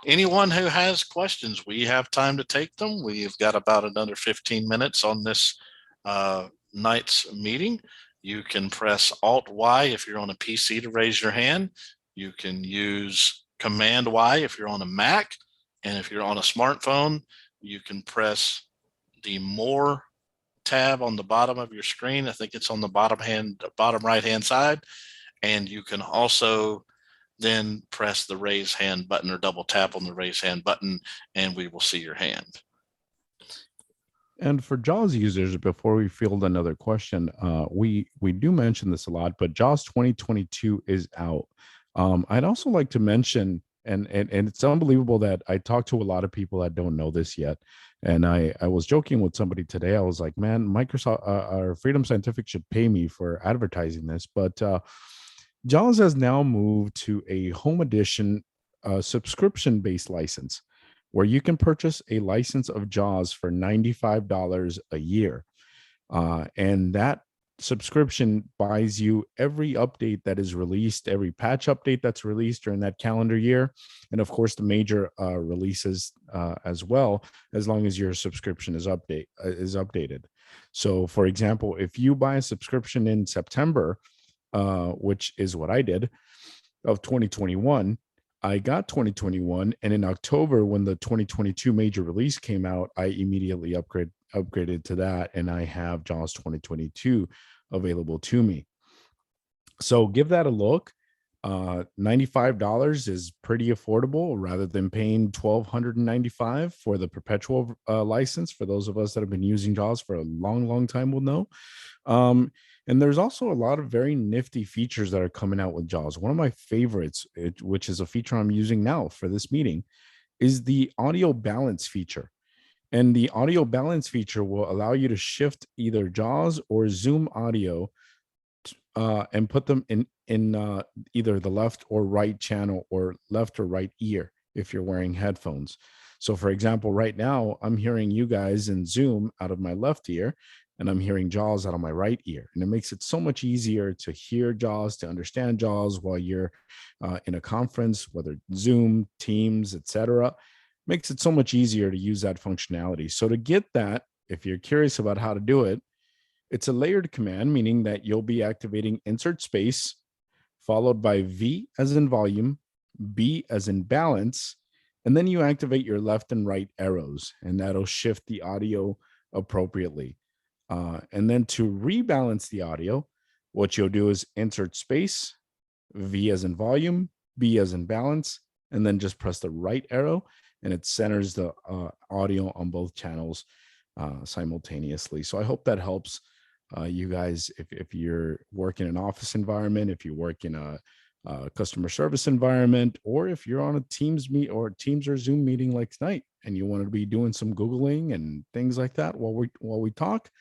Anyone who has questions, we have time to take them. We've got about another 15 minutes on this night's meeting. You can press Alt-Y if you're on a PC to raise your hand. You can use Command-Y if you're on a Mac. And if you're on a smartphone, you can press the More tab on the bottom of your screen. I think it's on the bottom right-hand side. And you can also then press the raise hand button or double tap on the raise hand button, and we will see your hand. And for JAWS users, before we field another question, we do mention this a lot, but JAWS 2022 is out. I'd also like to mention, and it's unbelievable that I talk to a lot of people that don't know this yet. And I was joking with somebody today. I was like, man, Microsoft or Freedom Scientific should pay me for advertising this. But JAWS has now moved to a home edition subscription-based license, where you can purchase a license of JAWS for $95 a year. And that subscription buys you every update that is released, every patch update that's released during that calendar year, and of course the major releases as well, as long as your subscription is updated. So for example, if you buy a subscription in September, which is what I did, of 2021, I got 2021, and in October, when the 2022 major release came out, I immediately upgraded to that, and I have JAWS 2022 available to me. So give that a look. $95 is pretty affordable, rather than paying $1,295 for the perpetual license. For those of us that have been using JAWS for a long time will know. And there's also a lot of very nifty features that are coming out with JAWS. One of my favorites, which is a feature I'm using now for this meeting, is the audio balance feature. And the audio balance feature will allow you to shift either JAWS or Zoom audio and put them in either the left or right channel, or left or right ear if you're wearing headphones. So for example, right now I'm hearing you guys in Zoom out of my left ear, and I'm hearing JAWS out of my right ear. And it makes it so much easier to hear JAWS, to understand JAWS while you're in a conference, whether Zoom, Teams, etc. Makes it so much easier to use that functionality. So to get that, if you're curious about how to do it, it's a layered command, meaning that you'll be activating insert space, followed by V as in volume, B as in balance, and then you activate your left and right arrows, and that'll shift the audio appropriately. And then to rebalance the audio, what you'll do is insert space, V as in volume, B as in balance, and then just press the right arrow, and it centers the audio on both channels simultaneously. So I hope that helps you guys if you're working in an office environment, if you work in a customer service environment, or if you're on a Teams or Zoom meeting like tonight, and you want to be doing some Googling and things like that while we talk.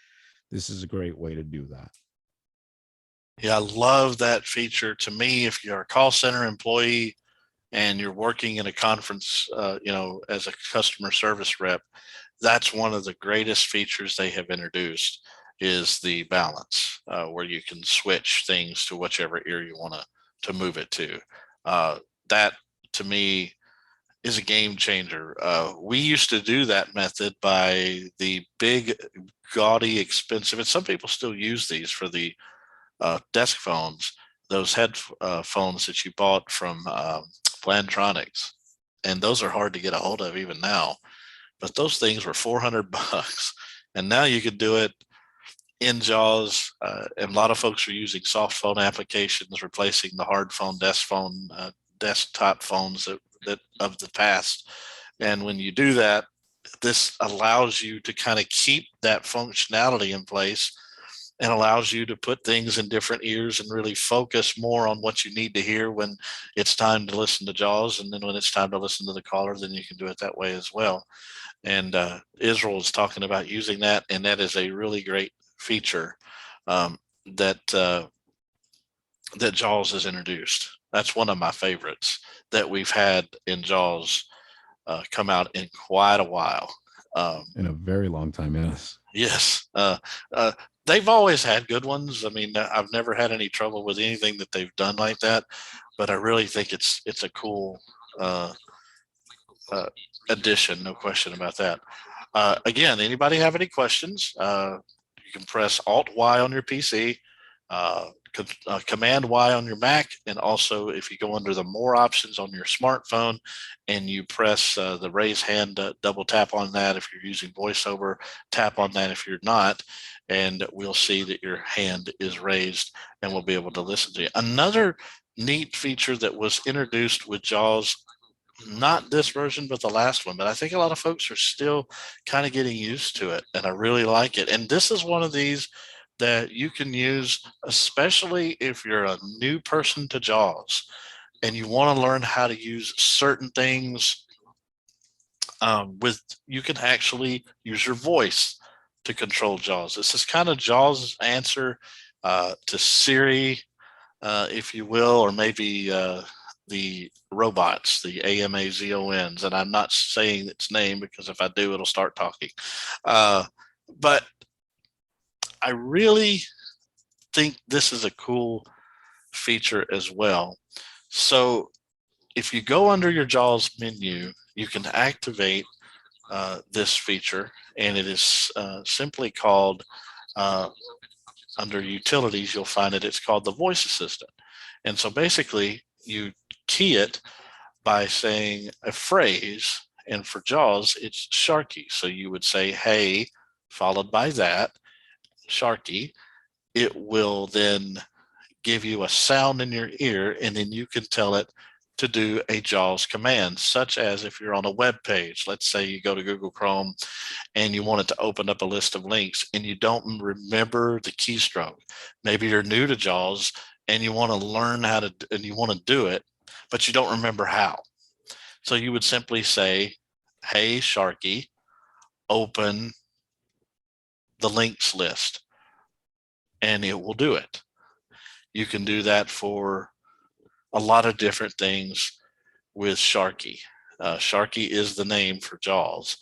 This is a great way to do that. Yeah, I love that feature. To me, if you're a call center employee and you're working in a conference, as a customer service rep, that's one of the greatest features they have introduced, is the balance, where you can switch things to whichever ear you want to move it to. That, to me, is a game changer. We used to do that method by the big, gaudy, expensive, and some people still use these for the desk phones, those headphones that you bought from Plantronics. And those are hard to get a hold of even now. But those things were $400. And now you could do it in JAWS. And a lot of folks are using soft phone applications, replacing the hard phone, desktop phones that of the past. And when you do that, this allows you to kind of keep that functionality in place and allows you to put things in different ears and really focus more on what you need to hear when it's time to listen to Jaws. And then when it's time to listen to the caller, then you can do it that way as well. And Israel is talking about using that, and that is a really great feature that Jaws has introduced. That's one of my favorites that we've had in Jaws come out in quite a while. In a very long time, yes. Yes. They've always had good ones. I mean, I've never had any trouble with anything that they've done like that, but I really think it's a cool addition. No question about that. Again, anybody have any questions? You can press Alt-Y on your PC, Command-Y on your Mac, and also if you go under the More options on your smartphone and you press the raise hand, double tap on that if you're using VoiceOver, tap on that if you're not, and we'll see that your hand is raised and we'll be able to listen to you. Another neat feature that was introduced with Jaws, not this version, but the last one, but I think a lot of folks are still kind of getting used to it, and I really like it. And this is one of these that you can use, especially if you're a new person to Jaws and you want to learn how to use certain things you can actually use your voice to control Jaws. This is kind of Jaws' answer to Siri, if you will, or maybe the robots, the AMAZONs, and I'm not saying its name because if I do, it'll start talking. But I really think this is a cool feature as well. So if you go under your Jaws menu, you can activate this feature, and it is simply called, under utilities, you'll find it, it's called the voice assistant. And so basically you key it by saying a phrase, and for Jaws, it's Sharky. So you would say, hey, followed by that, Sharky. It will then give you a sound in your ear, and then you can tell it to do a Jaws command, such as if you're on a web page. Let's say you go to Google Chrome and you want it to open up a list of links and you don't remember the keystroke. Maybe you're new to Jaws and you want to learn how to, and you want to do it, but you don't remember how. So you would simply say, hey, Sharky, open the links list, and it will do it. You can do that for a lot of different things with Sharky. Sharky is the name for Jaws.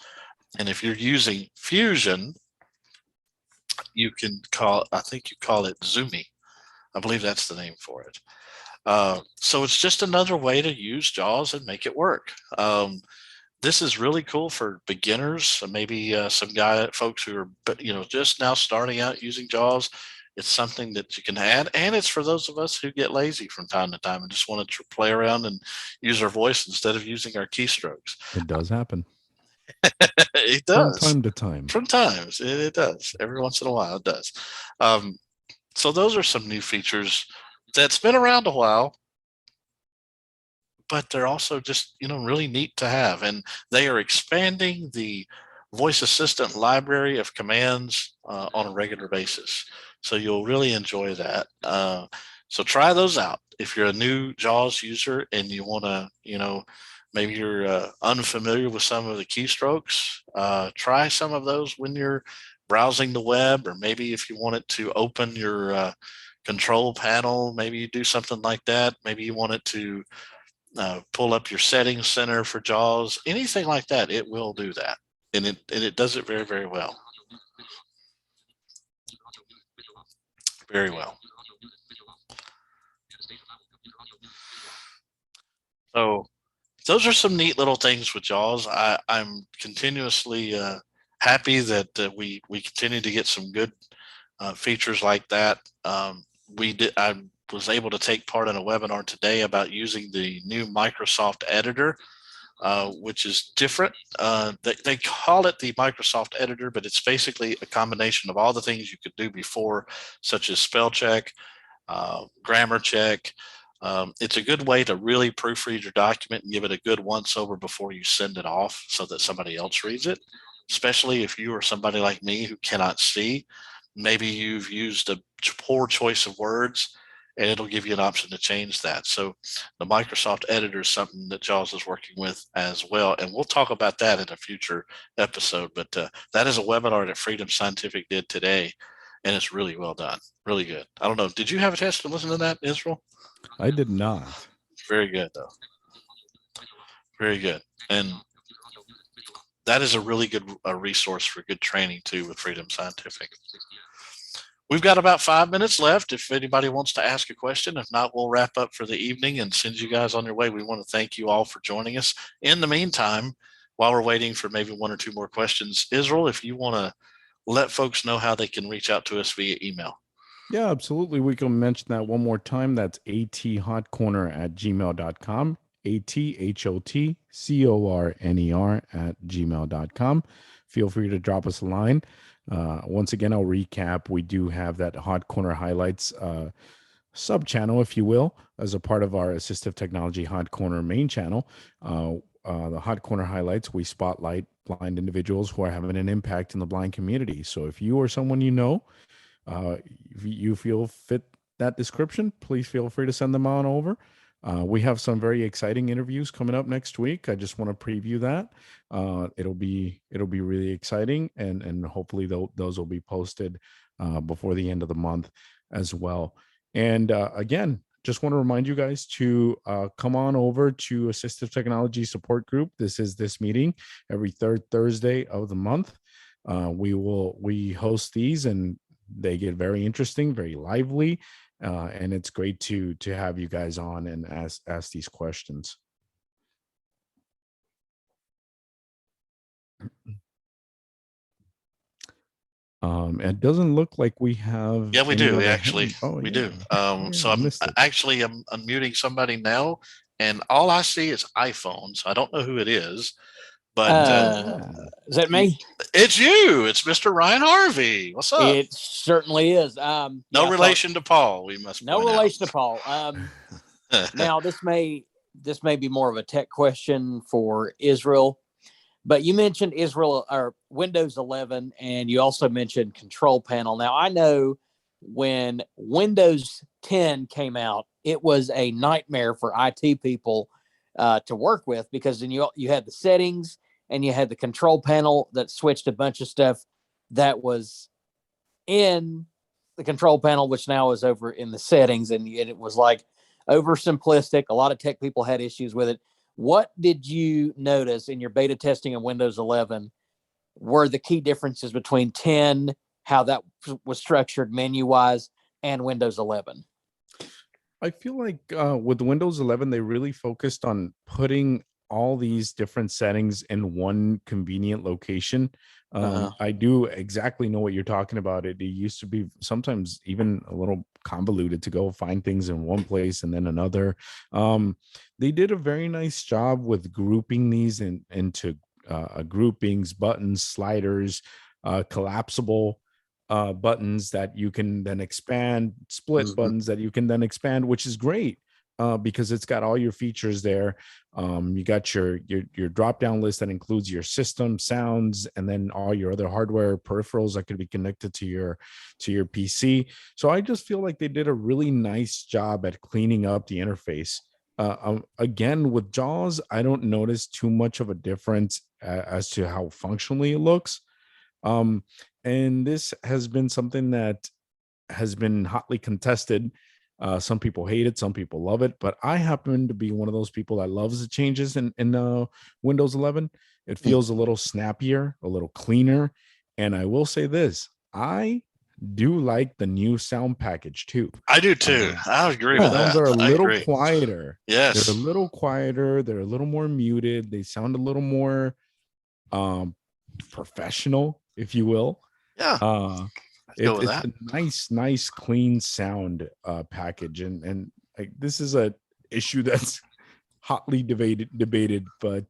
And if you're using Fusion, you can call, I think you call it Zoomy. I believe that's the name for it. So it's just another way to use Jaws and make it work. This is really cool for beginners, maybe some folks who are, just now starting out using Jaws. It's something that you can add, and it's for those of us who get lazy from time to time and just want to play around and use our voice instead of using our keystrokes. It does happen. It does. From time to time. From times, it does. Every once in a while, it does. So those are some new features that's been around a while, but they're also just, really neat to have. And they are expanding the voice assistant library of commands on a regular basis. So you'll really enjoy that. So try those out. If you're a new Jaws user and you want to, maybe you're unfamiliar with some of the keystrokes, try some of those when you're browsing the web, or maybe if you want it to open your control panel, maybe you do something like that. Maybe you want it to pull up your settings center for Jaws, anything like that, it will do that. And it does it very, very well. Very well. So those are some neat little things with Jaws. I'm continuously happy that we continue to get some good features like that. I was able to take part in a webinar today about using the new Microsoft Editor, which is different. They call it the Microsoft Editor, but it's basically a combination of all the things you could do before, such as spell check, grammar check. It's a good way to really proofread your document and give it a good once over before you send it off so that somebody else reads it, especially if you are somebody like me who cannot see. maybe you've used a poor choice of words, and it'll give you an option to change that. So the Microsoft Editor is something that JAWS is working with as well. And we'll talk about that in a future episode. But that is a webinar that Freedom Scientific did today, and it's really well done. Really good. I don't know. Did you have a chance to listen to that, Israel? I did not. Very good, though. Very good. And that is a really good resource for good training, too, with Freedom Scientific. We've got about 5 minutes left if anybody wants to ask a question. If not, we'll wrap up for the evening and send you guys on your way. We want to thank you all for joining us. In the meantime, while we're waiting for maybe 1 or 2 more questions, Israel, if you want to let folks know how they can reach out to us via email. Yeah, absolutely. We can mention that one more time. That's athotcorner@gmail.com. athotcorner@gmail.com. Feel free to drop us a line. Once again, I'll recap. We do have that Hot Corner Highlights sub channel, if you will, as a part of our Assistive Technology Hot Corner main channel. The Hot Corner Highlights, we spotlight blind individuals who are having an impact in the blind community. So if you or someone you know, if you feel fit that description, please feel free to send them on over. We have some very exciting interviews coming up next week. I just want to preview that. It'll be really exciting, and hopefully those will be posted before the end of the month as well. And again, just want to remind you guys to come on over to Assistive Technology Support Group. This meeting every third Thursday of the month. We host these, and they get very interesting, very lively. And it's great to have you guys on and ask these questions. It doesn't look like we have. Yeah, we do. other Actually, hands. Oh, we yeah. do. Yeah, So I I'm missed it. actually I'm unmuting somebody now, and all I see is iPhones. I don't know who it is, but Is that me? it's you. It's Mr. Ryan Harvey. What's up? It certainly is. No relation to Paul. We must. No relation to Paul. Now this may be more of a tech question for Israel, but you mentioned Israel or Windows 11, and you also mentioned Control Panel. Now I know when Windows 10 came out, it was a nightmare for IT people to work with, because then you had the settings and you had the Control Panel that switched a bunch of stuff that was in the Control Panel, which now is over in the settings, and it was like oversimplistic. A lot of tech people had issues with it. What did you notice in your beta testing of Windows 11 were the key differences between 10, how that was structured menu-wise, and Windows 11? I feel like with Windows 11, they really focused on putting all these different settings in one convenient location. I do exactly know what you're talking about. It used to be sometimes even a little convoluted to go find things in one place and then another. They did a very nice job with grouping these into groupings, buttons, sliders, collapsible buttons that you can then expand, split buttons that you can then expand, which is great. Because it's got all your features there. You got your drop down list that includes your system, sounds, and then all your other hardware peripherals that could be connected to your PC. So I just feel like they did a really nice job at cleaning up the interface. Again, with JAWS, I don't notice too much of a difference as to how functionally it looks. And this has been something that has been hotly contested. Some people hate it, some people love it, but I happen to be one of those people that loves the changes in Windows 11. It feels a little snappier, a little cleaner. And I will say this, I do like the new sound package too. I do too. I agree with that. Sounds are a little agree. quieter. Yes. They're a little quieter. They're a little more muted. They sound a little more professional, if you will. Yeah. It's a nice clean sound package, and like, this is a issue that's hotly debated, but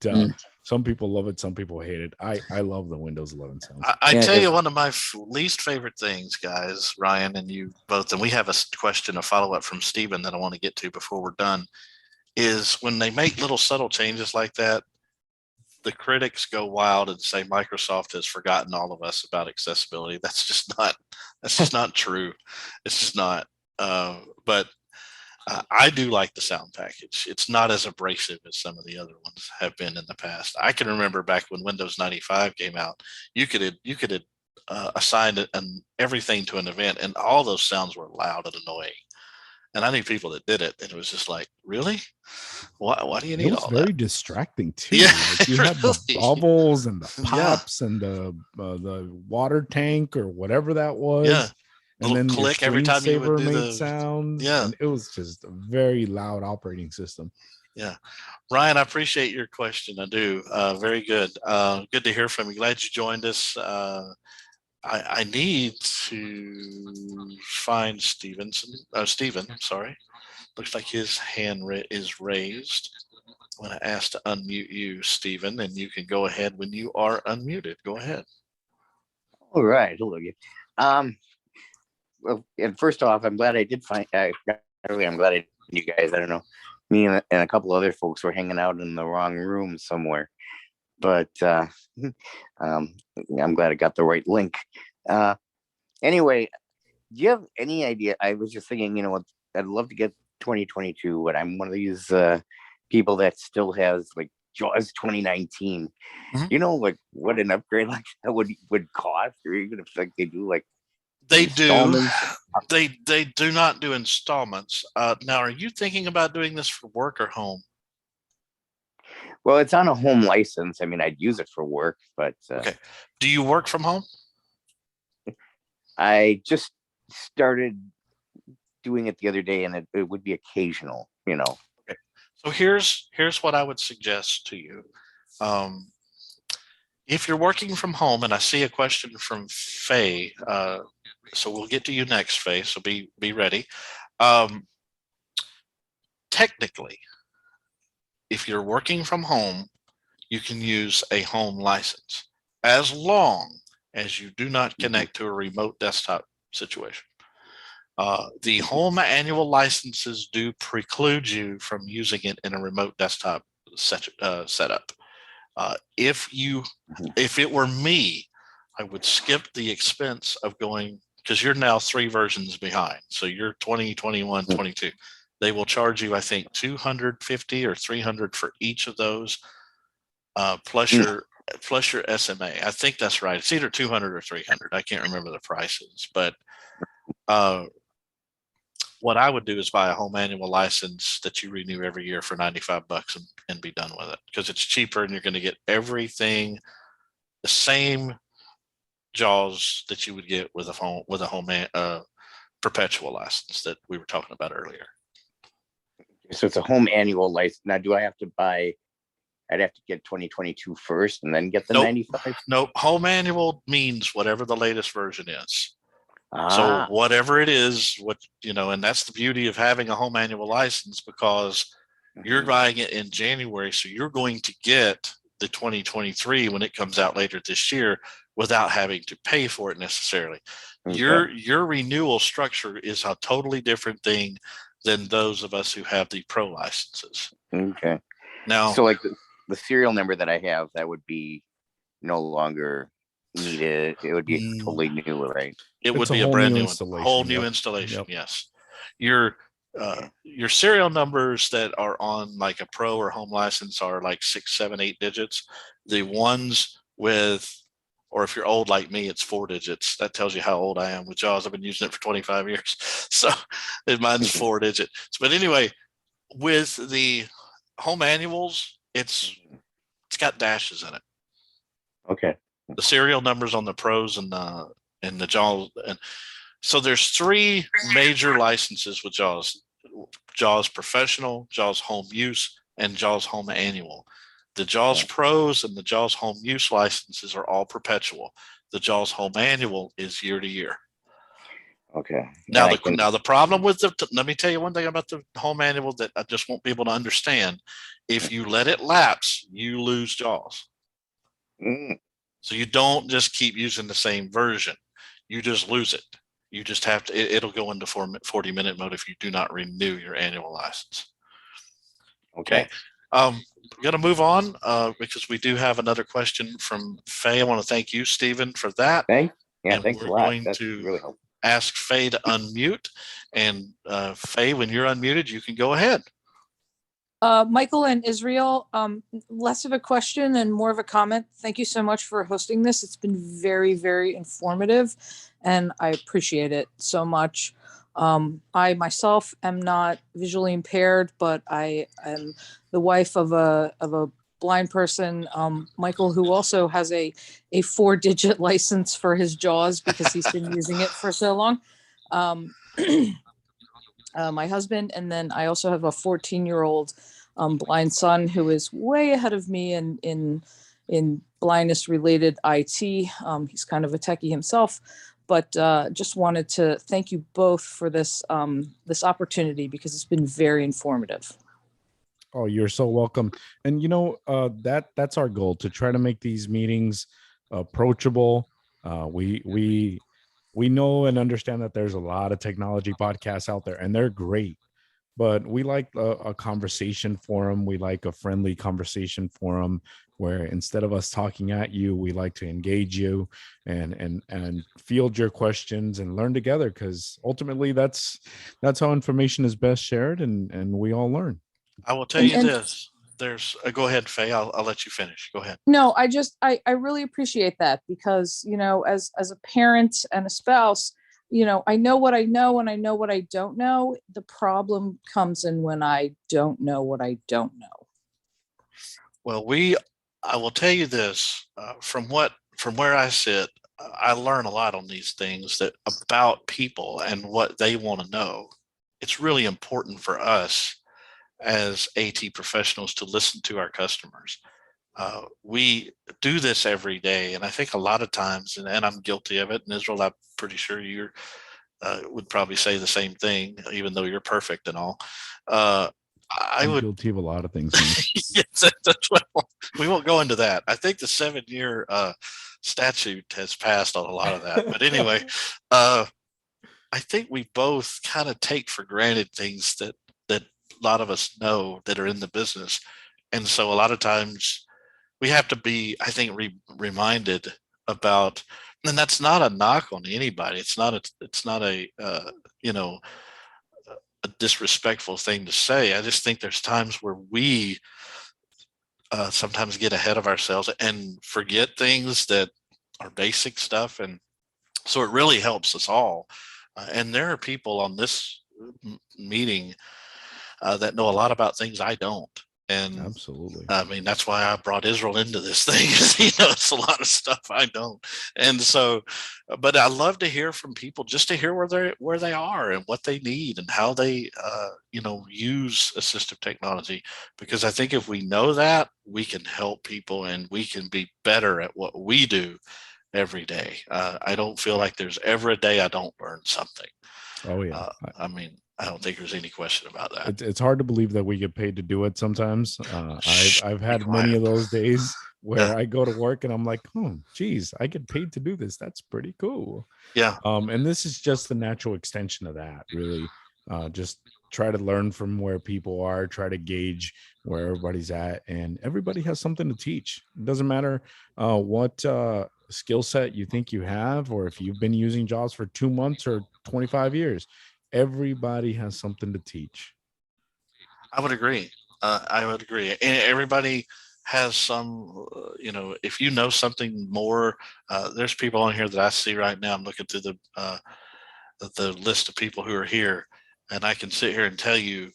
some people love it, some people hate it. I love the Windows 11 sound. I tell you, one of my least favorite things, guys, Ryan and you both, and we have a question, a follow-up from Stephen that I want to get to before we're done, is when they make little subtle changes like that, the critics go wild and say Microsoft has forgotten all of us about accessibility. That's just not true. It's just not. But I do like the sound package. It's not as abrasive as some of the other ones have been in the past. I can remember back when Windows 95 came out, you could assign everything to an event, and all those sounds were loud and annoying. And I knew people that did it, and it was just like, really? Why do you It need was all very that? distracting too. Yeah, Like you had the really. bubbles and the Yeah. pops and the water tank or whatever that was. Yeah. And Little then your click every time you would screensaver do made the sounds. Yeah. And it was just a very loud operating system. Yeah. Ryan, I appreciate your question. I do. Very good. Good to hear from you. Glad you joined us. I need to find Stephen, sorry. Looks like his hand is raised. I'm going to ask to unmute you, Stephen, and you can go ahead when you are unmuted. Go ahead. All right. Hello again. Well, and first off, I'm glad I did find. I'm glad I you guys. I don't know. Me and a couple other folks were hanging out in the wrong room somewhere, but I'm glad I got the right link. Anyway, do you have any idea? I was just thinking, I'd love to get 2022, but I'm one of these people that still has like JAWS 2019. Mhm. Like what an upgrade like that would cost, or even if like they do like They do. installments? They do not do installments. Now, are you thinking about doing this for work or home? Well, it's on a home license. I mean, I'd use it for work, but Okay. Do you work from home? I just started doing it the other day, and it would be occasional. Okay. So here's what I would suggest to you. If you're working from home, and I see a question from Faye, so we'll get to you next, Faye. So be ready. Technically, if you're working from home, you can use a home license as long as you do not connect to a remote desktop situation. The home annual licenses do preclude you from using it in a remote desktop setup. If it were me, I would skip the expense of going, because you're now 3 versions behind. So you're 20, 21, 22. They will charge you, I think, $250 or $300 for each of those, plus your SMA. I think that's right. It's either 200 or 300. I can't remember the prices, but what I would do is buy a home annual license that you renew every year for $95 and be done with it, because it's cheaper and you're going to get everything the same JAWS that you would get with a home perpetual license that we were talking about earlier. So it's a home annual license. Now, do I have to buy? I'd have to get 2022 first and then get the 95? Nope. Home annual means whatever the latest version is. So whatever it is, and that's the beauty of having a home annual license, because you're buying it in January. So you're going to get the 2023 when it comes out later this year without having to pay for it necessarily. Okay. Your renewal structure is a totally different thing than those of us who have the pro licenses. Okay. Now, so like the serial number that I have, that would be no longer needed. It would be totally new, right? It would be a brand new installation. Whole new installation. Yep. Yes. Your serial numbers that are on like a pro or home license are like 6, 7, 8 digits. The ones with, or if you're old like me, it's 4 digits. That tells you how old I am with JAWS. I've been using it for 25 years. So mine's 4 digits. But anyway, with the home annuals, it's got dashes in it. Okay. The serial numbers on the pros and the JAWS, and so there's 3 major licenses with JAWS: JAWS Professional, JAWS Home Use, and JAWS Home Annual. The JAWS Pros and the JAWS Home Use licenses are all perpetual. The JAWS Home Annual is year to year. Okay. Now the problem with let me tell you one thing about the home annual that I just want people to understand. If you let it lapse, you lose JAWS. So you don't just keep using the same version. You just lose it. You just have to, it'll go into 40-minute mode if you do not renew your annual license. Okay. going to move on because we do have another question from Faye. I want to thank you, Stephen, for that. Thanks And a we're lot. going That's to really helpful. ask Faye to unmute. And Faye, when you're unmuted, you can go ahead. Michael and Israel, less of a question and more of a comment. Thank you so much for hosting this. It's been very, very informative, and I appreciate it so much. I myself am not visually impaired, but I am the wife of a blind person, Michael, who also has a 4-digit license for his JAWS because he's been using it for so long. My husband, and then I also have a 14-year-old blind son who is way ahead of me in blindness related IT. He's kind of a techie himself, but just wanted to thank you both for this this opportunity because it's been very informative. Oh, you're so welcome. And that's our goal, to try to make these meetings approachable. We know and understand that there's a lot of technology podcasts out there, and they're great. But we like a conversation forum. We like a friendly conversation forum where instead of us talking at you, we like to engage you and field your questions and learn together. Because ultimately, that's how information is best shared, and we all learn. I will tell you this. There's go ahead, Faye. I'll let you finish. Go ahead. No, I really appreciate that because, as a parent and a spouse, I know what I know and I know what I don't know. The problem comes in when I don't know what I don't know. Well, I will tell you this, from where I sit, I learn a lot on these things about people and what they want to know. It's really important for us as AT professionals to listen to our customers. We do this every day, and I think a lot of times, and I'm guilty of it, and Israel, I'm pretty sure you would probably say the same thing, even though you're perfect and all. I'm guilty of a lot of things. Yes, we won't go into that. I think the 7-year statute has passed on a lot of that. But anyway, I think we both kind of take for granted things that a lot of us know that are in the business. And so a lot of times we have to be, I think, reminded about, and that's not a knock on anybody. It's not a disrespectful thing to say. I just think there's times where we sometimes get ahead of ourselves and forget things that are basic stuff. And so it really helps us all. And there are people on this meeting that know a lot about things I don't. And absolutely, I mean, that's why I brought Israel into this thing, because he knows a lot of stuff I don't. And so, but I love to hear from people, just to hear where they are and what they need and how they use assistive technology, because I think if we know that, we can help people and we can be better at what we do every day. I don't feel like there's ever a day I don't learn something. Oh yeah. I mean, I don't think there's any question about that. It's hard to believe that we get paid to do it sometimes. I've had many of those days where I go to work and I'm like, oh, geez, I get paid to do this. That's pretty cool. Yeah. And this is just the natural extension of that, really. Just try to learn from where people are, try to gauge where everybody's at, and everybody has something to teach. It doesn't matter what skill set you think you have, or if you've been using JAWS for 2 months or 25 years. Everybody has something to teach. I would agree. And everybody has some, if you know something more, there's people on here that I see right now. I'm looking through the list of people who are here, and I can sit here and tell you,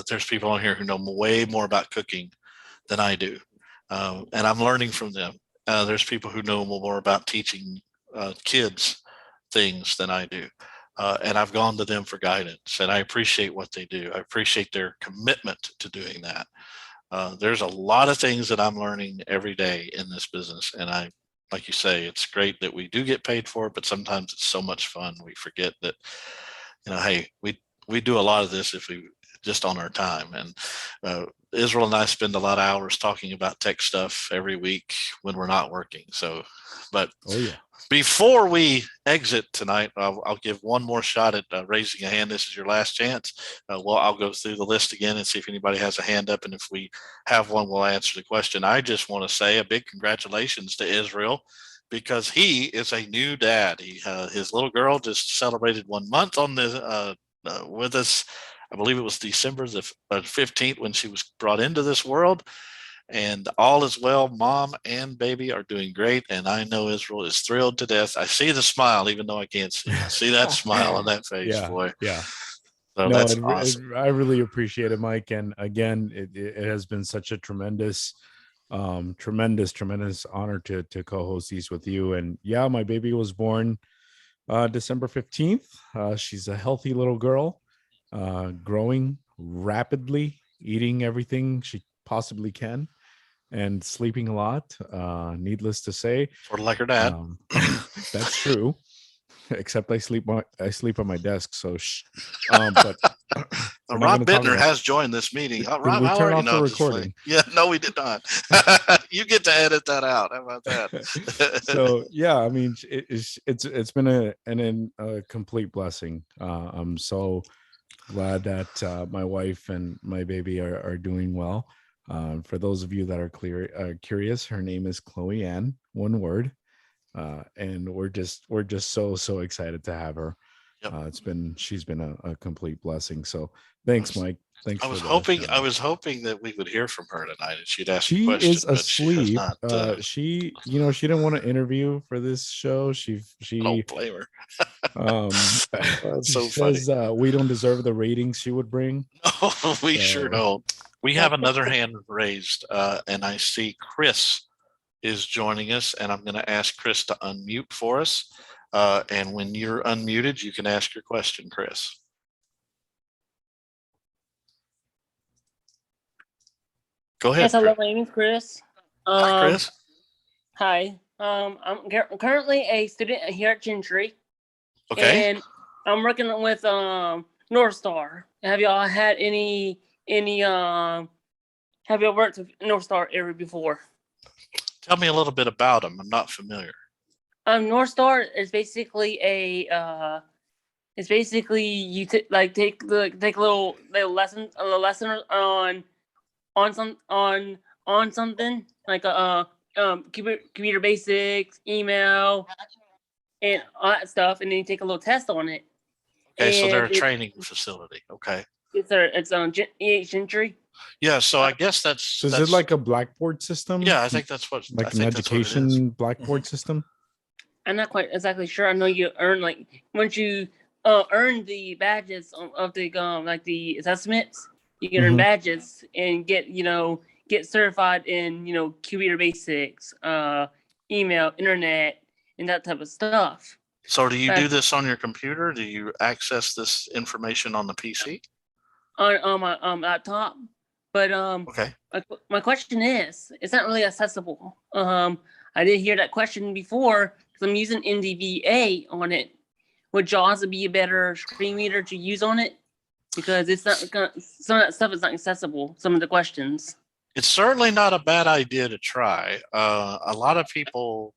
there's people on here who know way more about cooking than I do. And I'm learning from them. There's people who know more about teaching kids things than I do. And I've gone to them for guidance, and I appreciate what they do. I appreciate their commitment to doing that. There's a lot of things that I'm learning every day in this business. And like you say, it's great that we do get paid for it, but sometimes it's so much fun. We forget that, hey, we do a lot of this if we just on our time. And Israel and I spend a lot of hours talking about tech stuff every week when we're not working. So, but Oh yeah. before we exit tonight, I'll give one more shot at raising a hand. This is your last chance. Well, I'll go through the list again and see if anybody has a hand up. And if we have one, we'll answer the question. I just want to say a big congratulations to Israel because he is a new dad. His little girl just celebrated 1 month on the with us. I believe it was December the 15th when she was brought into this world. And all is well. Mom and baby are doing great. And I know Israel is thrilled to death. I see the smile, even though I can't see it. I see that smile on that face, Yeah. boy. Yeah. So No, that's awesome. I really appreciate it, Mike. And again, it has been such a tremendous honor to co-host these with you. And yeah, my baby was born December 15th. She's a healthy little girl, growing rapidly, eating everything she possibly can, and sleeping a lot. Needless to say, Sort of like her dad. That's true. Except I sleep on my desk. So, but Rob Bittner has joined this meeting. Rob, we how turn are you? off No, the just playing. recording? Yeah, no, we did not. You get to edit that out. How about that? So yeah, I mean, it's been a complete blessing. I'm so glad that my wife and my baby are doing well. For those of you that are curious, her name is Chloe Ann, one word. And we're just so excited to have her. Yep. She's been a complete blessing. So thanks, Mike. Thanks. I was hoping that we would hear from her tonight and she'd ask she a question. Is asleep. She has not, she didn't want to interview for this show. She don't blame her. she says we don't deserve the ratings she would bring. No, we sure don't. We have another hand raised, and I see Chris is joining us, and I'm going to ask Chris to unmute for us. And when you're unmuted, you can ask your question, Chris. Go ahead. Yes, hello, my name is Chris. Hi, Chris. Hi. I'm currently a student here at Gentry. Okay. And I'm working with North Star. Have y'all had any have y'all worked with North Star area before? Tell me a little bit about them. I'm not familiar. North Star is basically a it's basically you take a little lesson on something like computer basics, email, and all that stuff, and then you take a little test on it. Okay, so they're a training facility. Okay. It's on EH Gentry. Yeah, so I guess that's. So is it like a Blackboard system? Yeah, I think that's what. Like an education Blackboard system. I'm not quite exactly sure. I know you earn once you earn the badges of the like the assessments, you can earn badges and get certified in computer basics, email, internet, and that type of stuff. So do you do this on your computer? Do you access this information on the PC? On my laptop. But okay. My question is, it's not really accessible. I did hear that question before because I'm using NVDA on it. Would JAWS be a better screen reader to use on it? Because it's not some of that stuff is not accessible. Some of the questions. It's certainly not a bad idea to try. A lot of people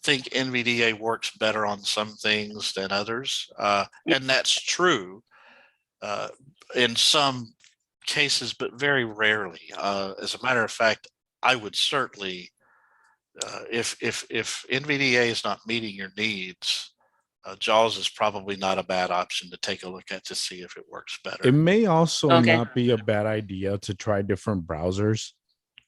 think NVDA works better on some things than others, and that's true in some cases, but very rarely. As a matter of fact, I would certainly, if NVDA is not meeting your needs, JAWS is probably not a bad option to take a look at to see if it works better. It may also not be a bad idea to try different browsers,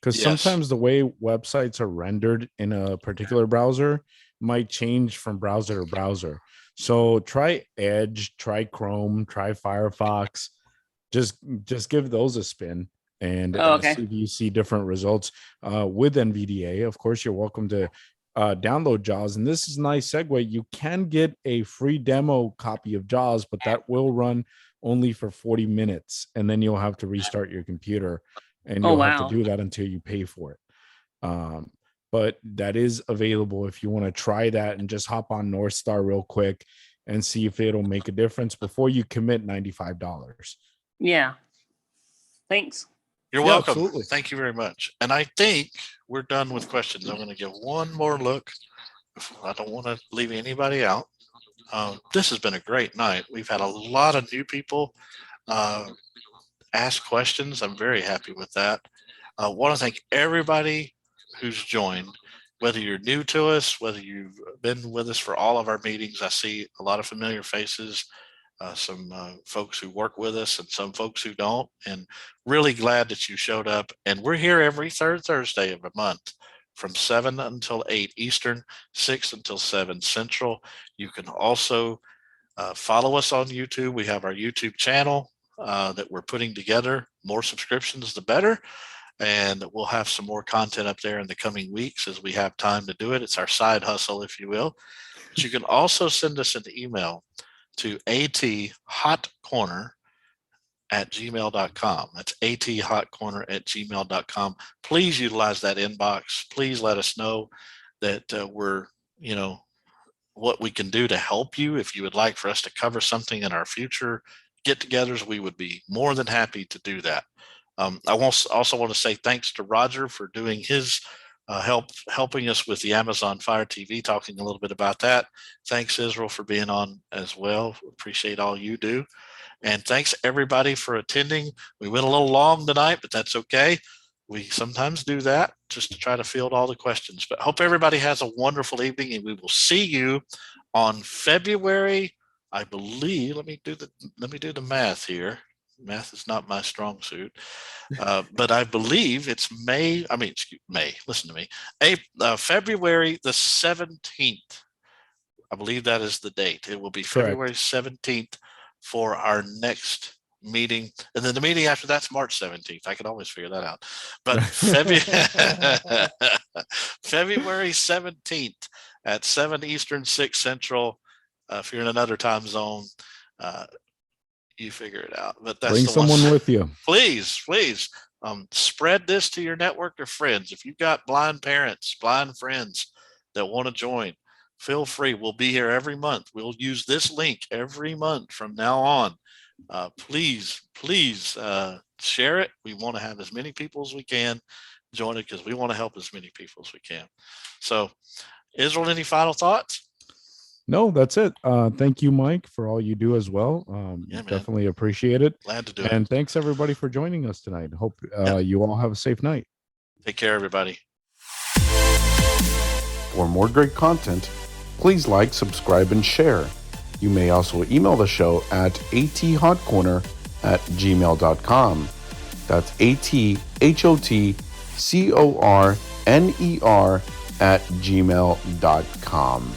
because sometimes the way websites are rendered in a particular browser might change from browser to browser. So try Edge, try Chrome, try Firefox. Just give those a spin and see if you see different results with NVDA. Of course, you're welcome to download JAWS, and this is a nice segue. You can get a free demo copy of JAWS, but that will run only for 40 minutes, and then you'll have to restart your computer, and you'll have to do that until you pay for it. But that is available if you want to try that and just hop on North Star real quick and see if it'll make a difference before you commit $95. Yeah. Thanks. You're Yeah, welcome. absolutely. Thank you very much. And I think we're done with questions. I'm going to give one more look. I don't want to leave anybody out. This has been a great night. We've had a lot of new people ask questions. I'm very happy with that. I want to thank everybody who's joined, whether you're new to us, whether you've been with us for all of our meetings. I see a lot of familiar faces, some folks who work with us and some folks who don't, and really glad that you showed up. And we're here every third Thursday of the month from 7 until 8 Eastern, 6 until 7 Central. You can also follow us on YouTube. We have our YouTube channel that we're putting together. More subscriptions, the better. And we'll have some more content up there in the coming weeks as we have time to do it. It's our side hustle, if you will. But you can also send us an email to athotcorner@gmail.com. That's athotcorner@gmail.com. Please utilize that inbox. Please let us know that we're, what we can do to help you. If you would like for us to cover something in our future get-togethers, we would be more than happy to do that. I also want to say thanks to Roger for doing his helping us with the Amazon Fire TV, talking a little bit about that. Thanks, Israel, for being on as well. Appreciate all you do. And thanks, everybody, for attending. We went a little long tonight, but that's okay. We sometimes do that just to try to field all the questions. But hope everybody has a wonderful evening, and we will see you on February, I believe. Let me do the math here. Math is not my strong suit, but I believe it's May. Listen to me. February the 17th. I believe that is the date. It will be February 17th for our next meeting. And then the meeting after that's March 17th. I can always figure that out. But February 17th at 7 Eastern, 6 Central. If you're in another time zone, you figure it out. But that's Bring someone with you. Please spread this to your network of friends. If you've got blind parents, blind friends that want to join, feel free. We'll be here every month. We'll use this link every month from now on. Please share it. We want to have as many people as we can join it because we want to help as many people as we can. So, Israel, any final thoughts? No, that's it. Thank you, Mike, for all you do as well. Definitely appreciate it. Glad to do it. And thanks everybody for joining us tonight. Hope you all have a safe night. Take care, everybody. For more great content, please like, subscribe, and share. You may also email the show at athotcorner@gmail.com. That's athotcorner@gmail.com.